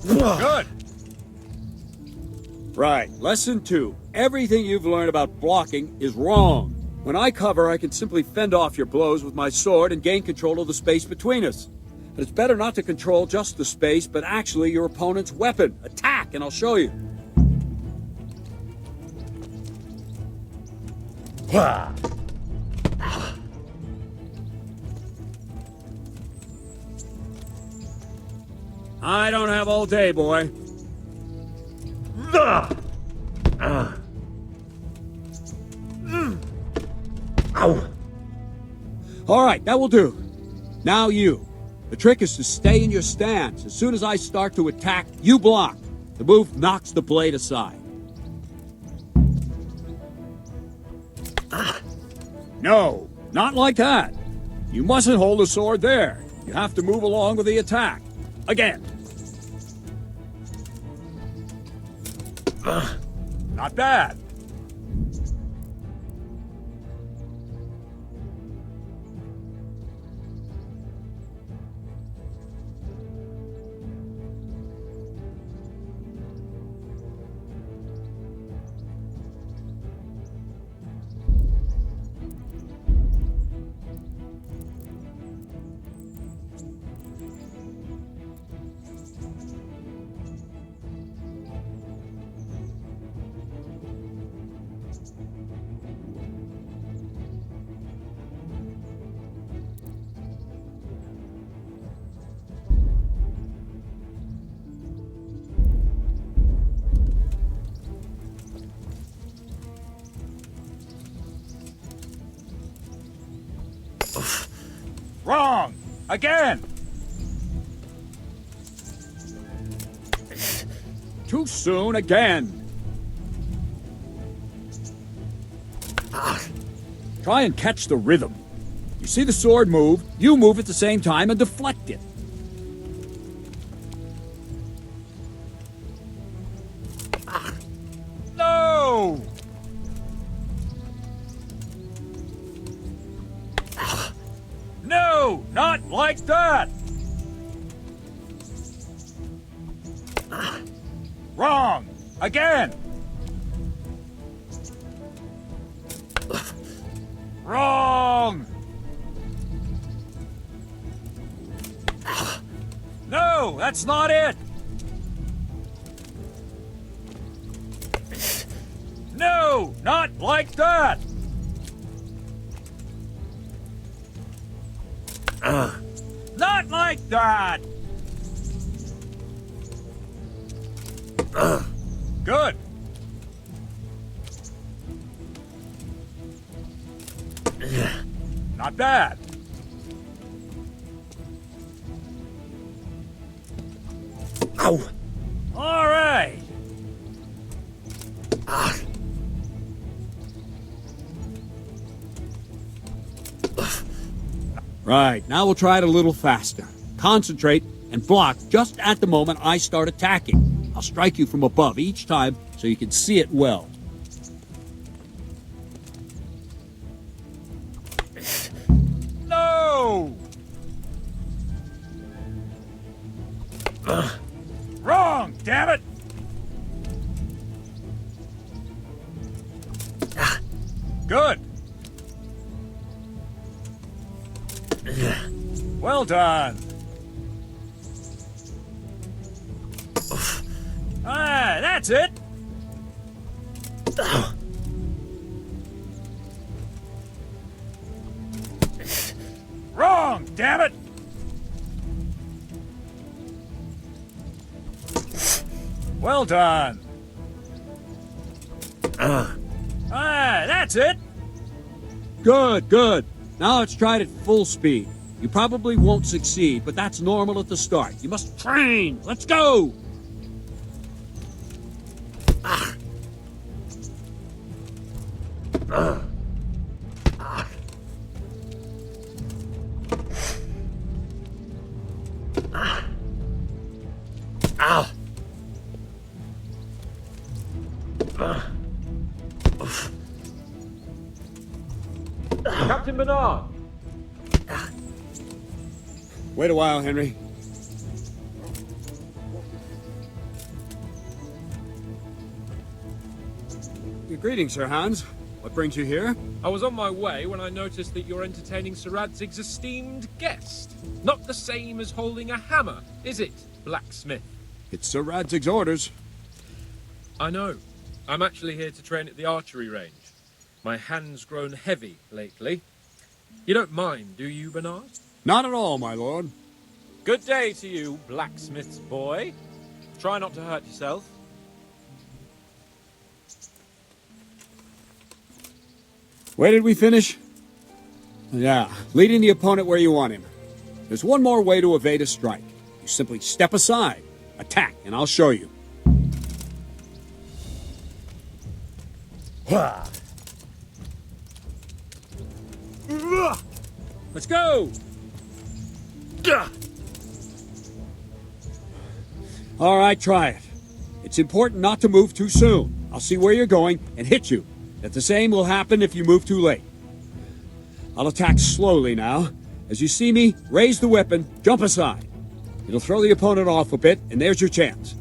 Speaker 9: Good.
Speaker 3: Right. Lesson 2. Everything you've learned about blocking is wrong. When I cover, I can simply fend off your blows with my sword and gain control of the space between us. But it's better not to control just the space, but actually your opponent's weapon. Attack, and I'll show you. I don't have all day, boy. All right, that will do. Now you. The trick is to stay in your stance. As soon as I start to attack, you block. The move knocks the blade aside. No, not like that. You mustn't hold the sword there. You have to move along with the attack. Again. Not bad. Wrong! Again! Too soon again. Try and catch the rhythm. You see the sword move, you move at the same time and deflect it. No! No, not like that! Wrong! Again! Wrong! No, that's not it! No, not like that! Not like that! Good. Not bad. Ow! All right. Right, now we'll try it a little faster. Concentrate and block just at the moment I start attacking. I'll strike you from above each time so you can see it well. No! Wrong, damn it! Good. Well done. Ah, that's it. Wrong, damn it. Well done. Ah, that's it. Good, good. Now let's try it at full speed. You probably won't succeed, but that's normal at the start. You must train. Let's go. Ow.
Speaker 15: Captain Bernard!
Speaker 3: Wait a while, Henry. Greetings, Sir Hans. What brings you here?
Speaker 15: I was on my way when I noticed that you're entertaining Sir Radzig's esteemed guest. Not the same as holding a hammer, is it, blacksmith?
Speaker 3: It's Sir Radzig's orders.
Speaker 15: I know. I'm actually here to train at the archery range. My hand's grown heavy lately. You don't mind, do you, Bernard?
Speaker 3: Not at all, my lord.
Speaker 15: Good day to you, blacksmith's boy. Try not to hurt yourself.
Speaker 3: Where did we finish? Yeah, leading the opponent where you want him. There's one more way to evade a strike. You simply step aside, attack, and I'll show you. Let's go! All right, try it. It's important not to move too soon. I'll see where you're going and hit you. That the same will happen if you move too late. I'll attack slowly now. As you see me, raise the weapon, jump aside. It'll throw the opponent off a bit, and there's your chance.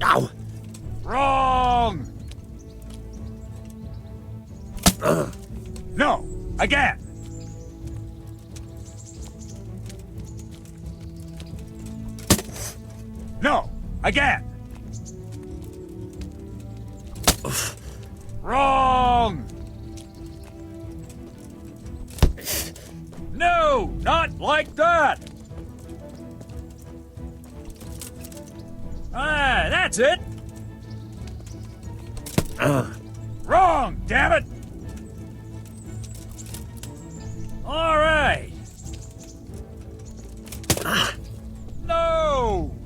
Speaker 17: Ow! Wrong! No! Again! No! Again! Wrong! No! Not like that! Ah, that's it! Wrong, damn it! All right. No!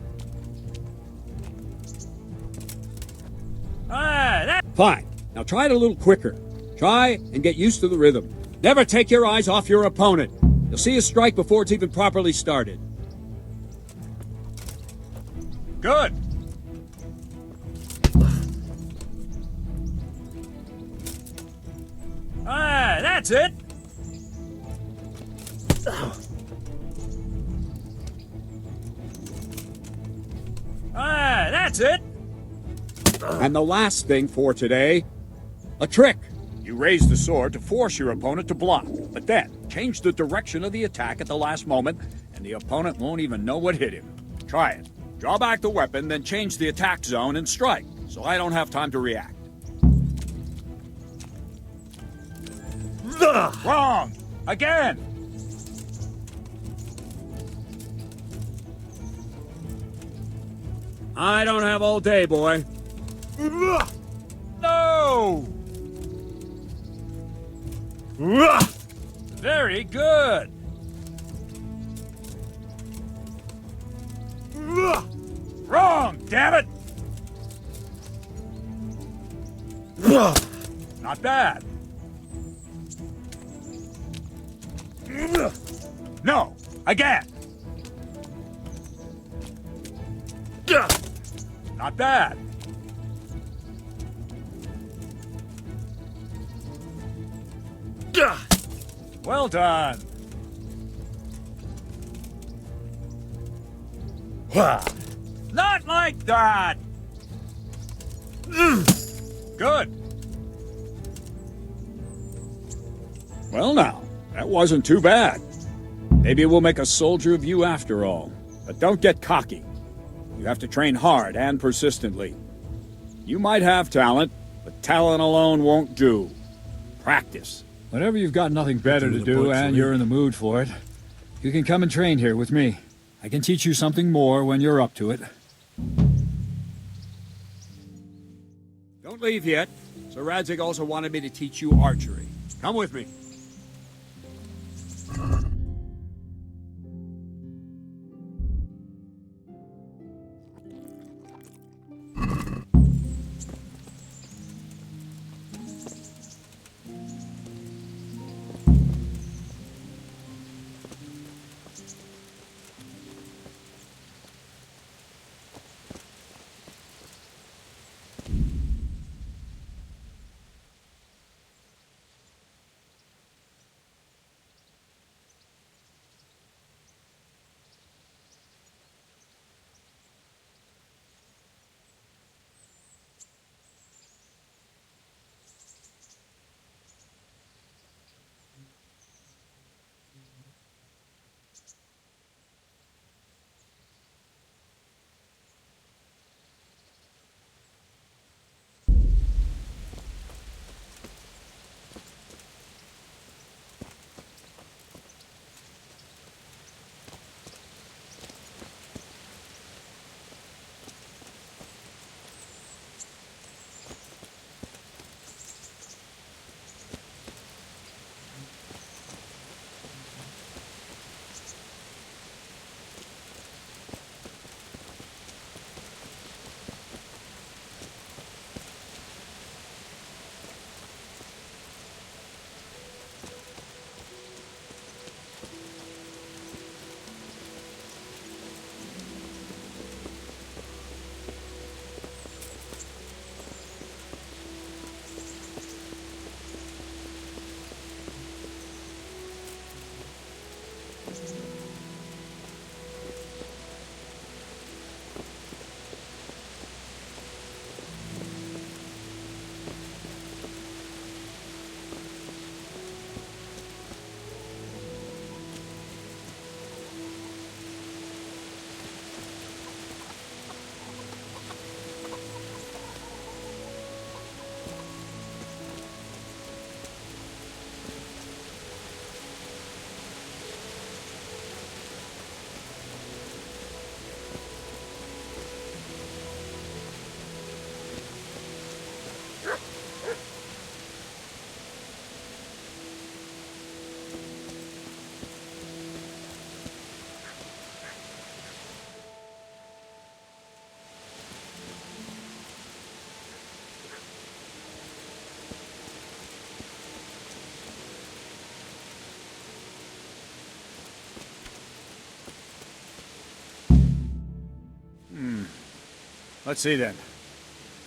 Speaker 3: Fine. Now try it a little quicker. Try and get used to the rhythm. Never take your eyes off your opponent. You'll see a strike before it's even properly started.
Speaker 17: Good. Ah, that's it. Ah, that's it.
Speaker 3: And the last thing for today, a trick. You raise the sword to force your opponent to block, but then change the direction of the attack at the last moment, and the opponent won't even know what hit him. Try it. Draw back the weapon, then change the attack zone and strike, so I don't have time to react.
Speaker 17: Wrong! Again!
Speaker 3: I don't have all day, boy.
Speaker 17: No! Very good! Wrong, damn it! Not bad. No, again! Not bad. Well done. Not like that. Good.
Speaker 3: Well now, that wasn't too bad. Maybe we'll make a soldier of you after all. But don't get cocky. You have to train hard and persistently. You might have talent, but talent alone won't do. Practice.
Speaker 9: Whenever you've got nothing better to do and you're in the mood for it, you can come and train here with me. I can teach you something more when you're up to it.
Speaker 3: Don't leave yet. Sir Radzig also wanted me to teach you archery. Come with me. Let's see then.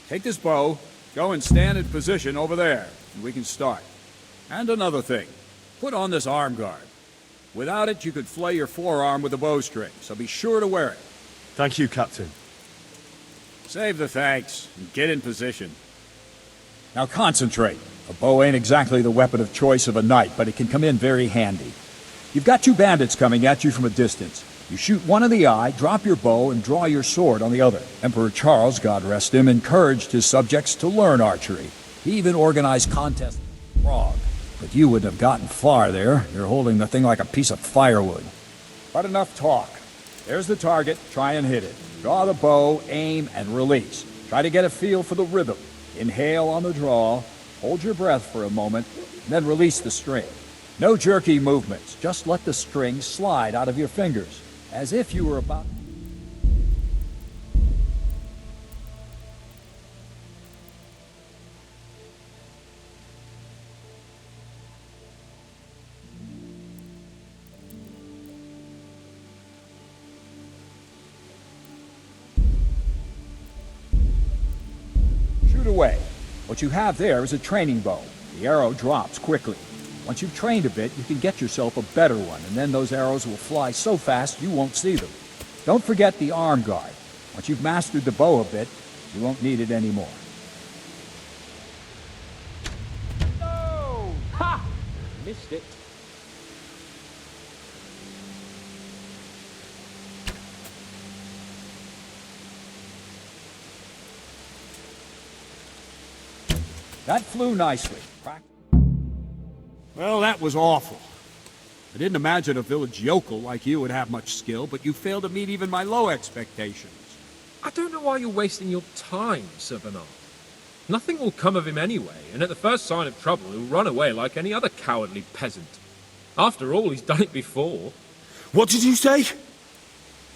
Speaker 3: Take this bow, go and stand in position over there, and we can start. And another thing, put on this arm guard. Without it, you could flay your forearm with a bowstring, so be sure to wear it.
Speaker 7: Thank you, Captain.
Speaker 3: Save the thanks, and get in position.
Speaker 9: Now concentrate. A bow ain't exactly the weapon of choice of a knight, but it can come in very handy. You've got two bandits coming at you from a distance. You shoot one in the eye, drop your bow, and draw your sword on the other. Emperor Charles, God rest him, encouraged his subjects to learn archery. He even organized contests in Prague. But you wouldn't have gotten far there. You're holding the thing like a piece of firewood. But enough talk. There's the target. Try and hit it. Draw the bow, aim, and release. Try to get a feel for the rhythm. Inhale on the draw, hold your breath for a moment, and then release the string. No jerky movements. Just let the string slide out of your fingers, as if you were about... away. What you have there is a training bow. The arrow drops quickly. Once you've trained a bit, you can get yourself a better one, and then those arrows will fly so fast you won't see them. Don't forget the arm guard. Once you've mastered the bow a bit, you won't need it anymore.
Speaker 15: No! Ha! Missed it.
Speaker 9: That flew nicely.
Speaker 3: Well, that was awful. I didn't imagine a village yokel like you would have much skill, but you failed to meet even my low expectations.
Speaker 15: I don't know why you're wasting your time, Sir Bernard. Nothing will come of him anyway, and at the first sign of trouble, he'll run away like any other cowardly peasant. After all, he's done it before.
Speaker 6: What did you say?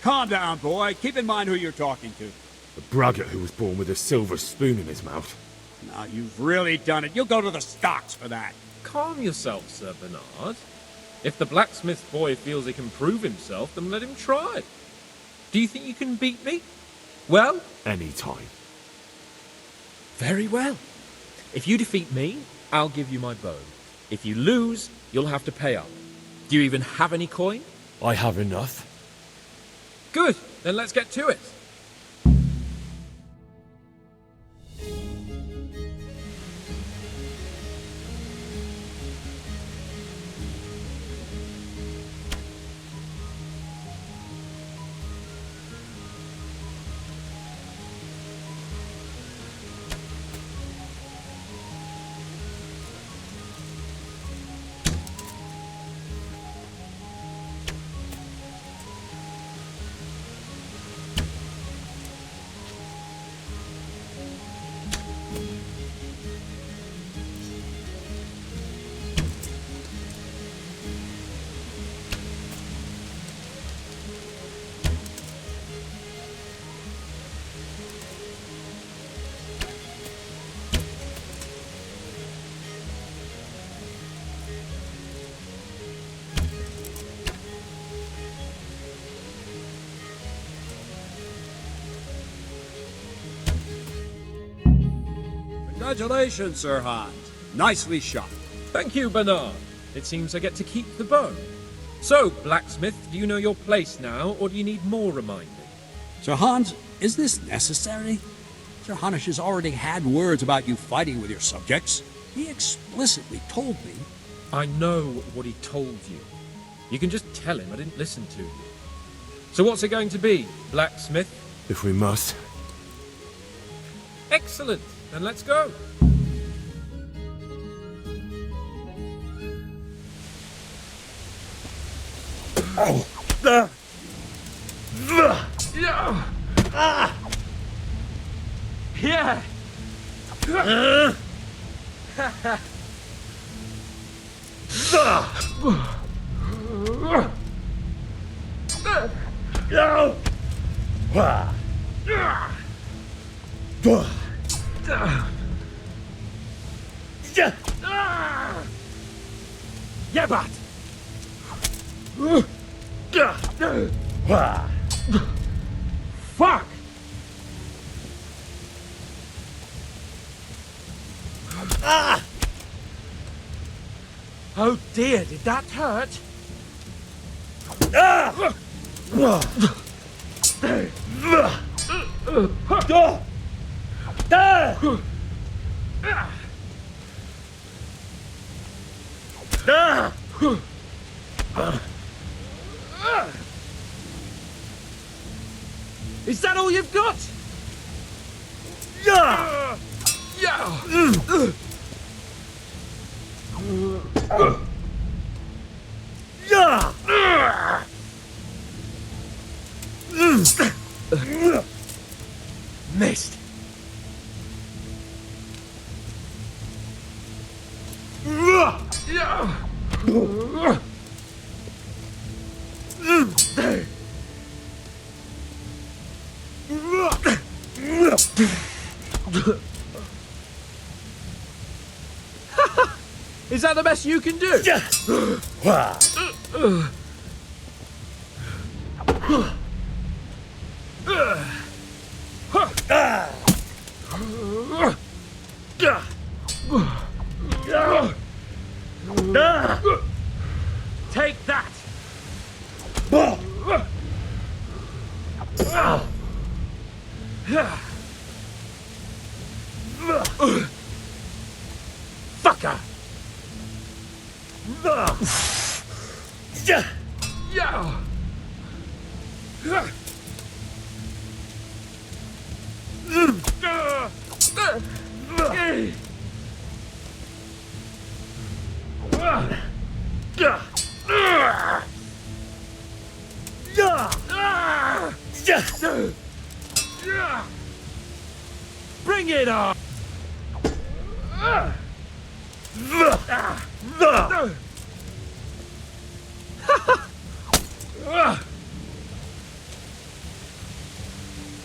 Speaker 3: Calm down, boy. Keep in mind who you're talking to.
Speaker 6: The braggart who was born with a silver spoon in his mouth.
Speaker 3: Now, you've really done it. You'll go to the stocks for that.
Speaker 15: Calm yourself, Sir Bernard. If the blacksmith boy feels he can prove himself, then let him try. Do you think you can beat me? Well?
Speaker 6: Any time.
Speaker 15: Very well. If you defeat me, I'll give you my bow. If you lose, you'll have to pay up. Do you even have any coin?
Speaker 6: I have enough.
Speaker 15: Good. Then let's get to it.
Speaker 3: Congratulations, Sir Hans. Nicely shot.
Speaker 15: Thank you, Bernard. It seems I get to keep the bow. So, blacksmith, do you know your place now, or do you need more reminding?
Speaker 3: Sir Hans, is this necessary? Sir Hanush has already had words about you fighting with your subjects. He explicitly told me.
Speaker 15: I know what he told you. You can just tell him I didn't listen to you. So what's it going to be, blacksmith?
Speaker 6: If we must.
Speaker 15: Excellent. Then let's go.
Speaker 6: Oh.
Speaker 15: Yeah.
Speaker 3: Yebat!
Speaker 15: Fuck! Oh dear, did that hurt? Is that all you've got? Missed. Is that the best you can do? Take that! Fucker! Bring it on!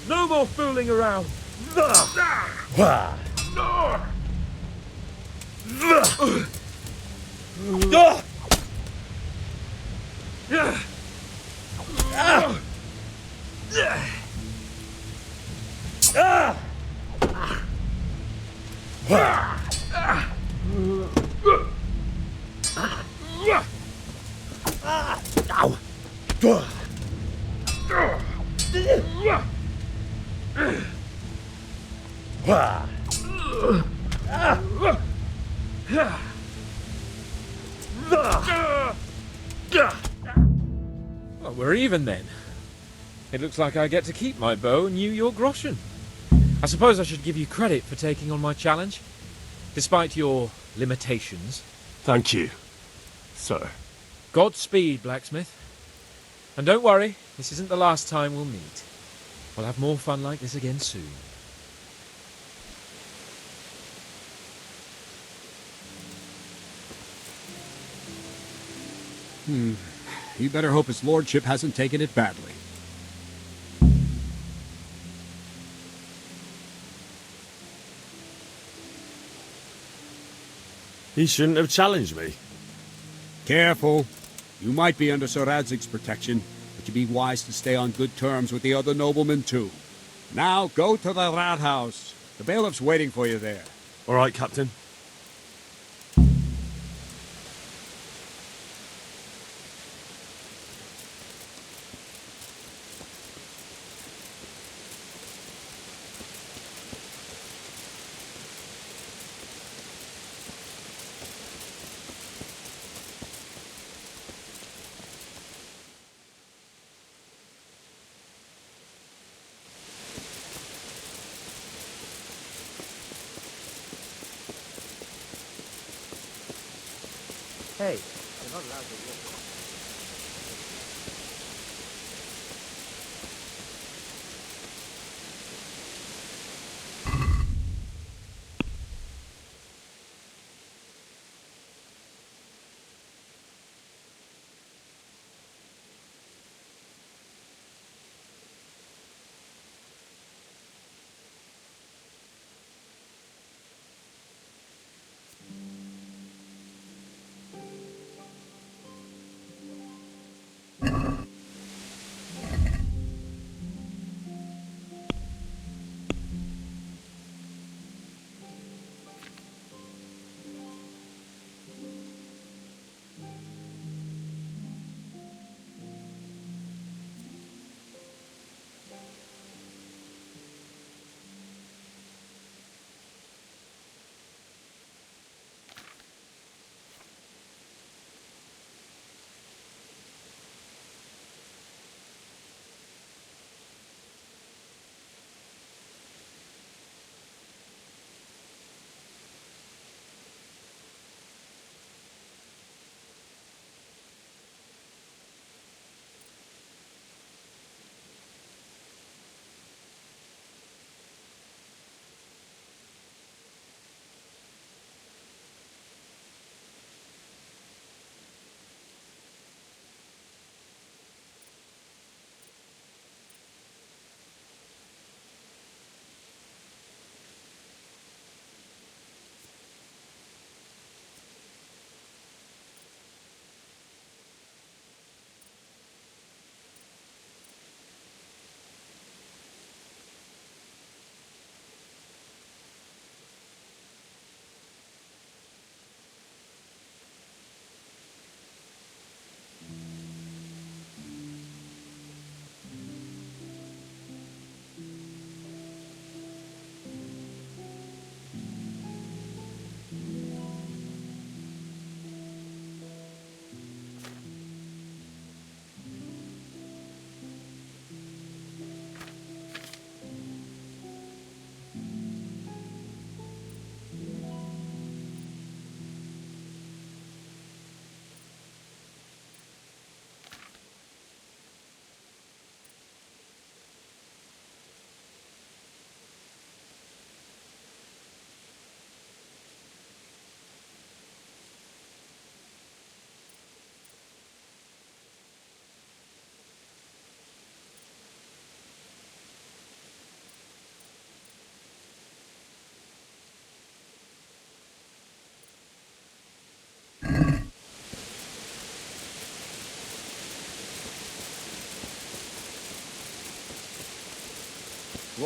Speaker 15: No more fooling around! Well, we're even then. It looks like I get to keep my bow and you your groschen. I suppose I should give you credit for taking on my challenge, despite your limitations.
Speaker 6: Thank you, sir.
Speaker 15: Godspeed, blacksmith. And don't worry, this isn't the last time we'll meet. We'll have more fun like this again soon.
Speaker 3: You better hope his lordship hasn't taken it badly.
Speaker 6: He shouldn't have challenged me.
Speaker 3: Careful. You might be under Sir Radzig's protection, but you'd be wise to stay on good terms with the other noblemen too. Now go to the rat house. The bailiff's waiting for you there.
Speaker 6: All right, Captain.
Speaker 18: Hey, you're not allowed to walk.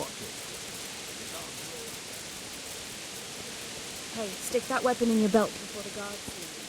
Speaker 3: watching.
Speaker 2: Hey, stick that weapon in your belt before the guards see you.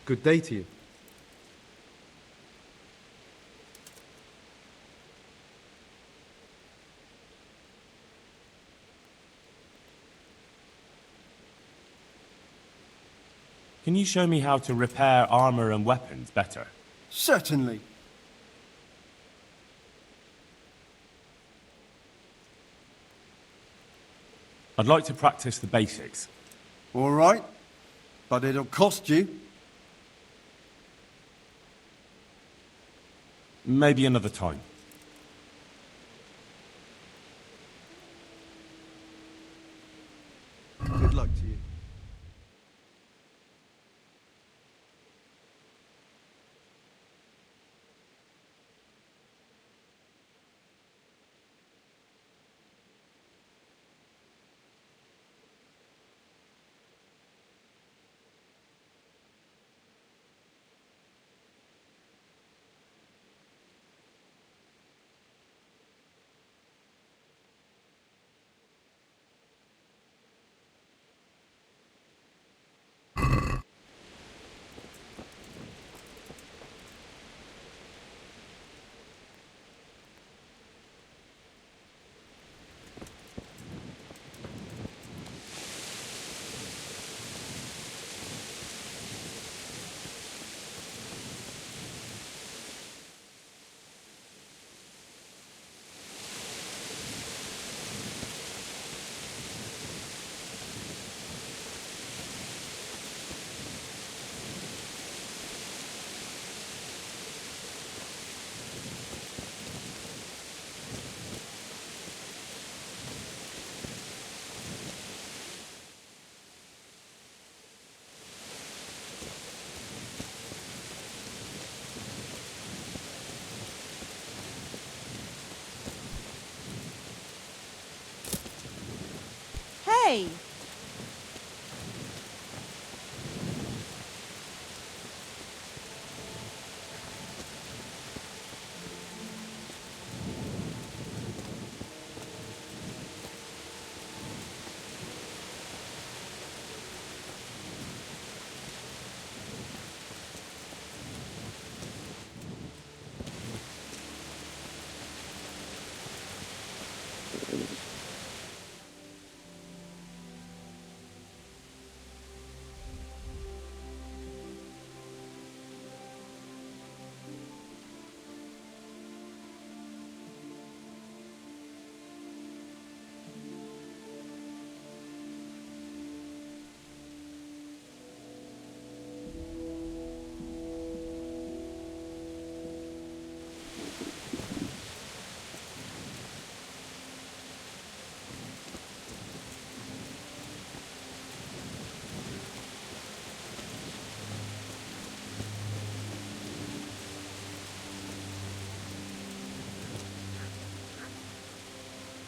Speaker 21: Good day to you.
Speaker 7: Can you show me how to repair armor and weapons better?
Speaker 4: Certainly.
Speaker 7: I'd like to practice the basics.
Speaker 4: All right, but it'll cost you.
Speaker 7: Maybe another time.
Speaker 4: Good luck to you.
Speaker 2: Hey!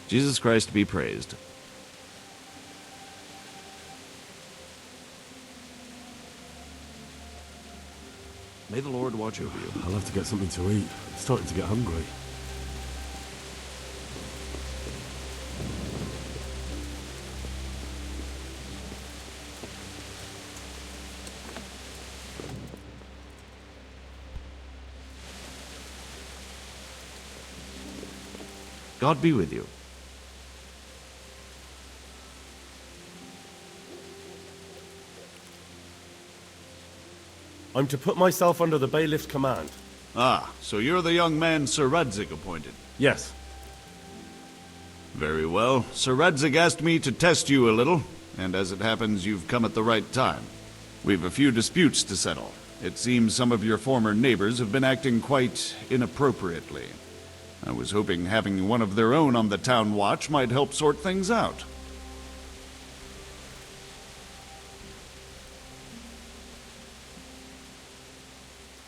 Speaker 23: Jesus Christ be praised. May the Lord watch over you.
Speaker 7: I'll have to get something to eat. I'm starting to get hungry.
Speaker 23: God be with you.
Speaker 6: I'm to put myself under the bailiff's command.
Speaker 8: Ah, so you're the young man Sir Radzig appointed?
Speaker 6: Yes.
Speaker 8: Very well. Sir Radzig asked me to test you a little, and as it happens, you've come at the right time. We've a few disputes to settle. It seems some of your former neighbors have been acting quite inappropriately. I was hoping having one of their own on the town watch might help sort things out.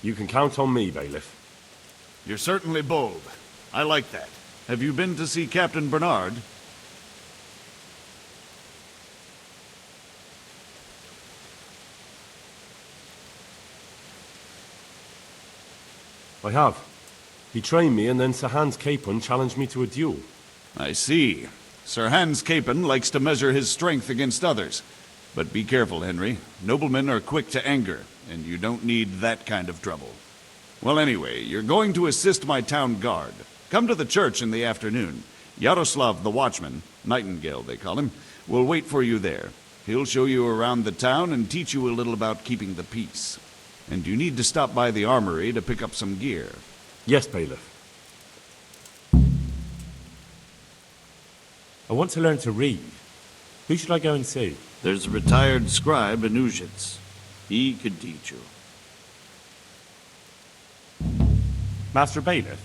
Speaker 6: You can count on me, bailiff.
Speaker 8: You're certainly bold. I like that. Have you been to see Captain Bernard?
Speaker 6: I have. He trained me, and then Sir Hans Capon challenged me to a duel.
Speaker 8: I see. Sir Hans Capon likes to measure his strength against others. But be careful, Henry. Noblemen are quick to anger, and you don't need that kind of trouble. Well, anyway, you're going to assist my town guard. Come to the church in the afternoon. Yaroslav the watchman, Nightingale they call him, will wait for you there. He'll show you around the town and teach you a little about keeping the peace. And you need to stop by the armory to pick up some gear.
Speaker 6: Yes, bailiff.
Speaker 20: I want to learn to read. Who should I go and see?
Speaker 8: There's a retired scribe in Uzhitz. He could teach you.
Speaker 20: Master Bailiff,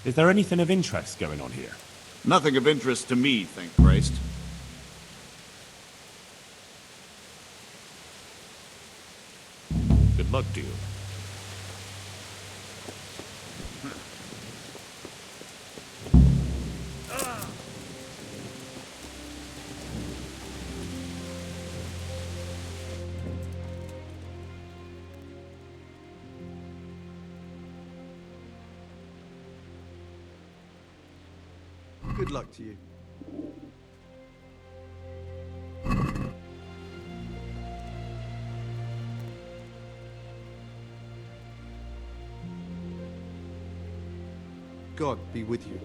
Speaker 20: is there anything of interest going on here?
Speaker 8: Nothing of interest to me, thank Christ.
Speaker 23: Good luck to you.
Speaker 4: Good luck to you. God be with you.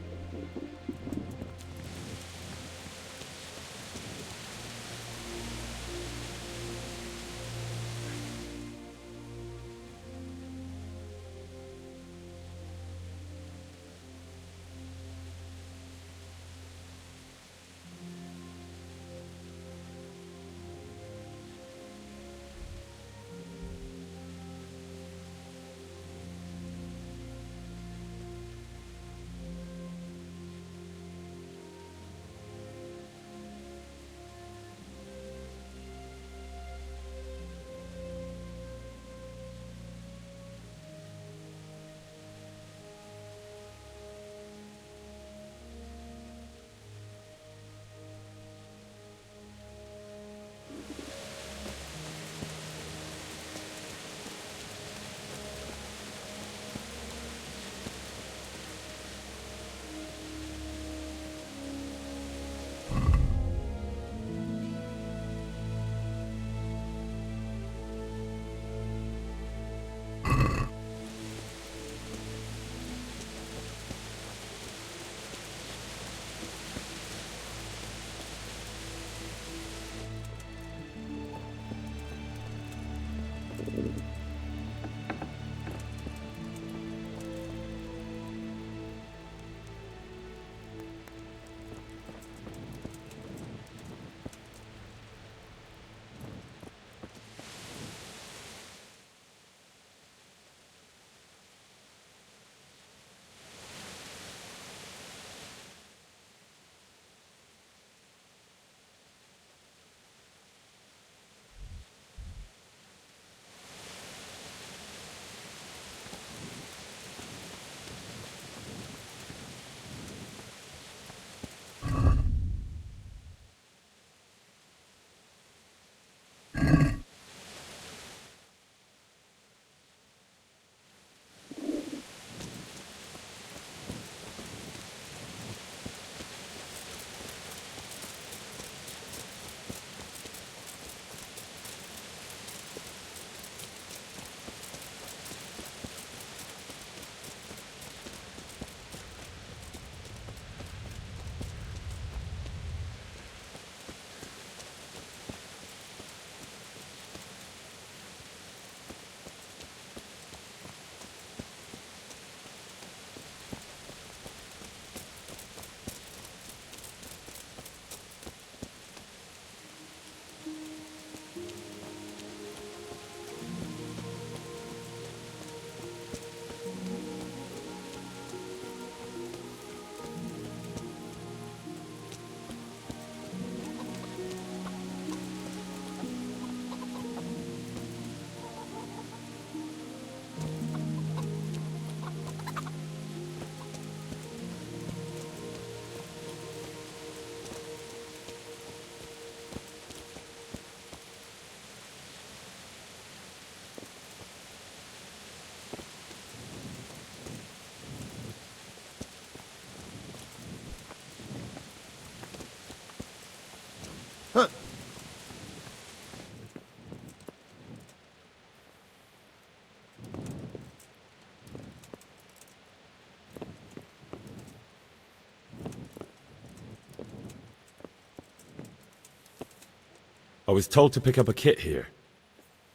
Speaker 6: I was told to pick up a kit here.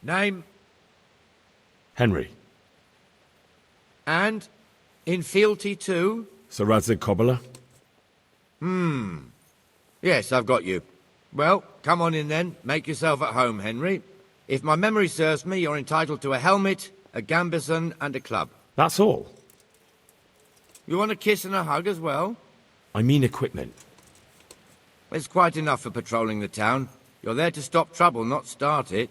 Speaker 17: Name
Speaker 6: Henry.
Speaker 17: and in fealty to?
Speaker 6: Sir Radzig Cobbler.
Speaker 17: Yes, I've got you. Well, come on in then. Make yourself at home, Henry. If my memory serves me, you're entitled to a helmet, a gambeson, and a club.
Speaker 6: That's all.
Speaker 17: You want a kiss and a hug as well?
Speaker 6: I mean equipment.
Speaker 17: It's quite enough for patrolling the town. You're there to stop trouble, not start it.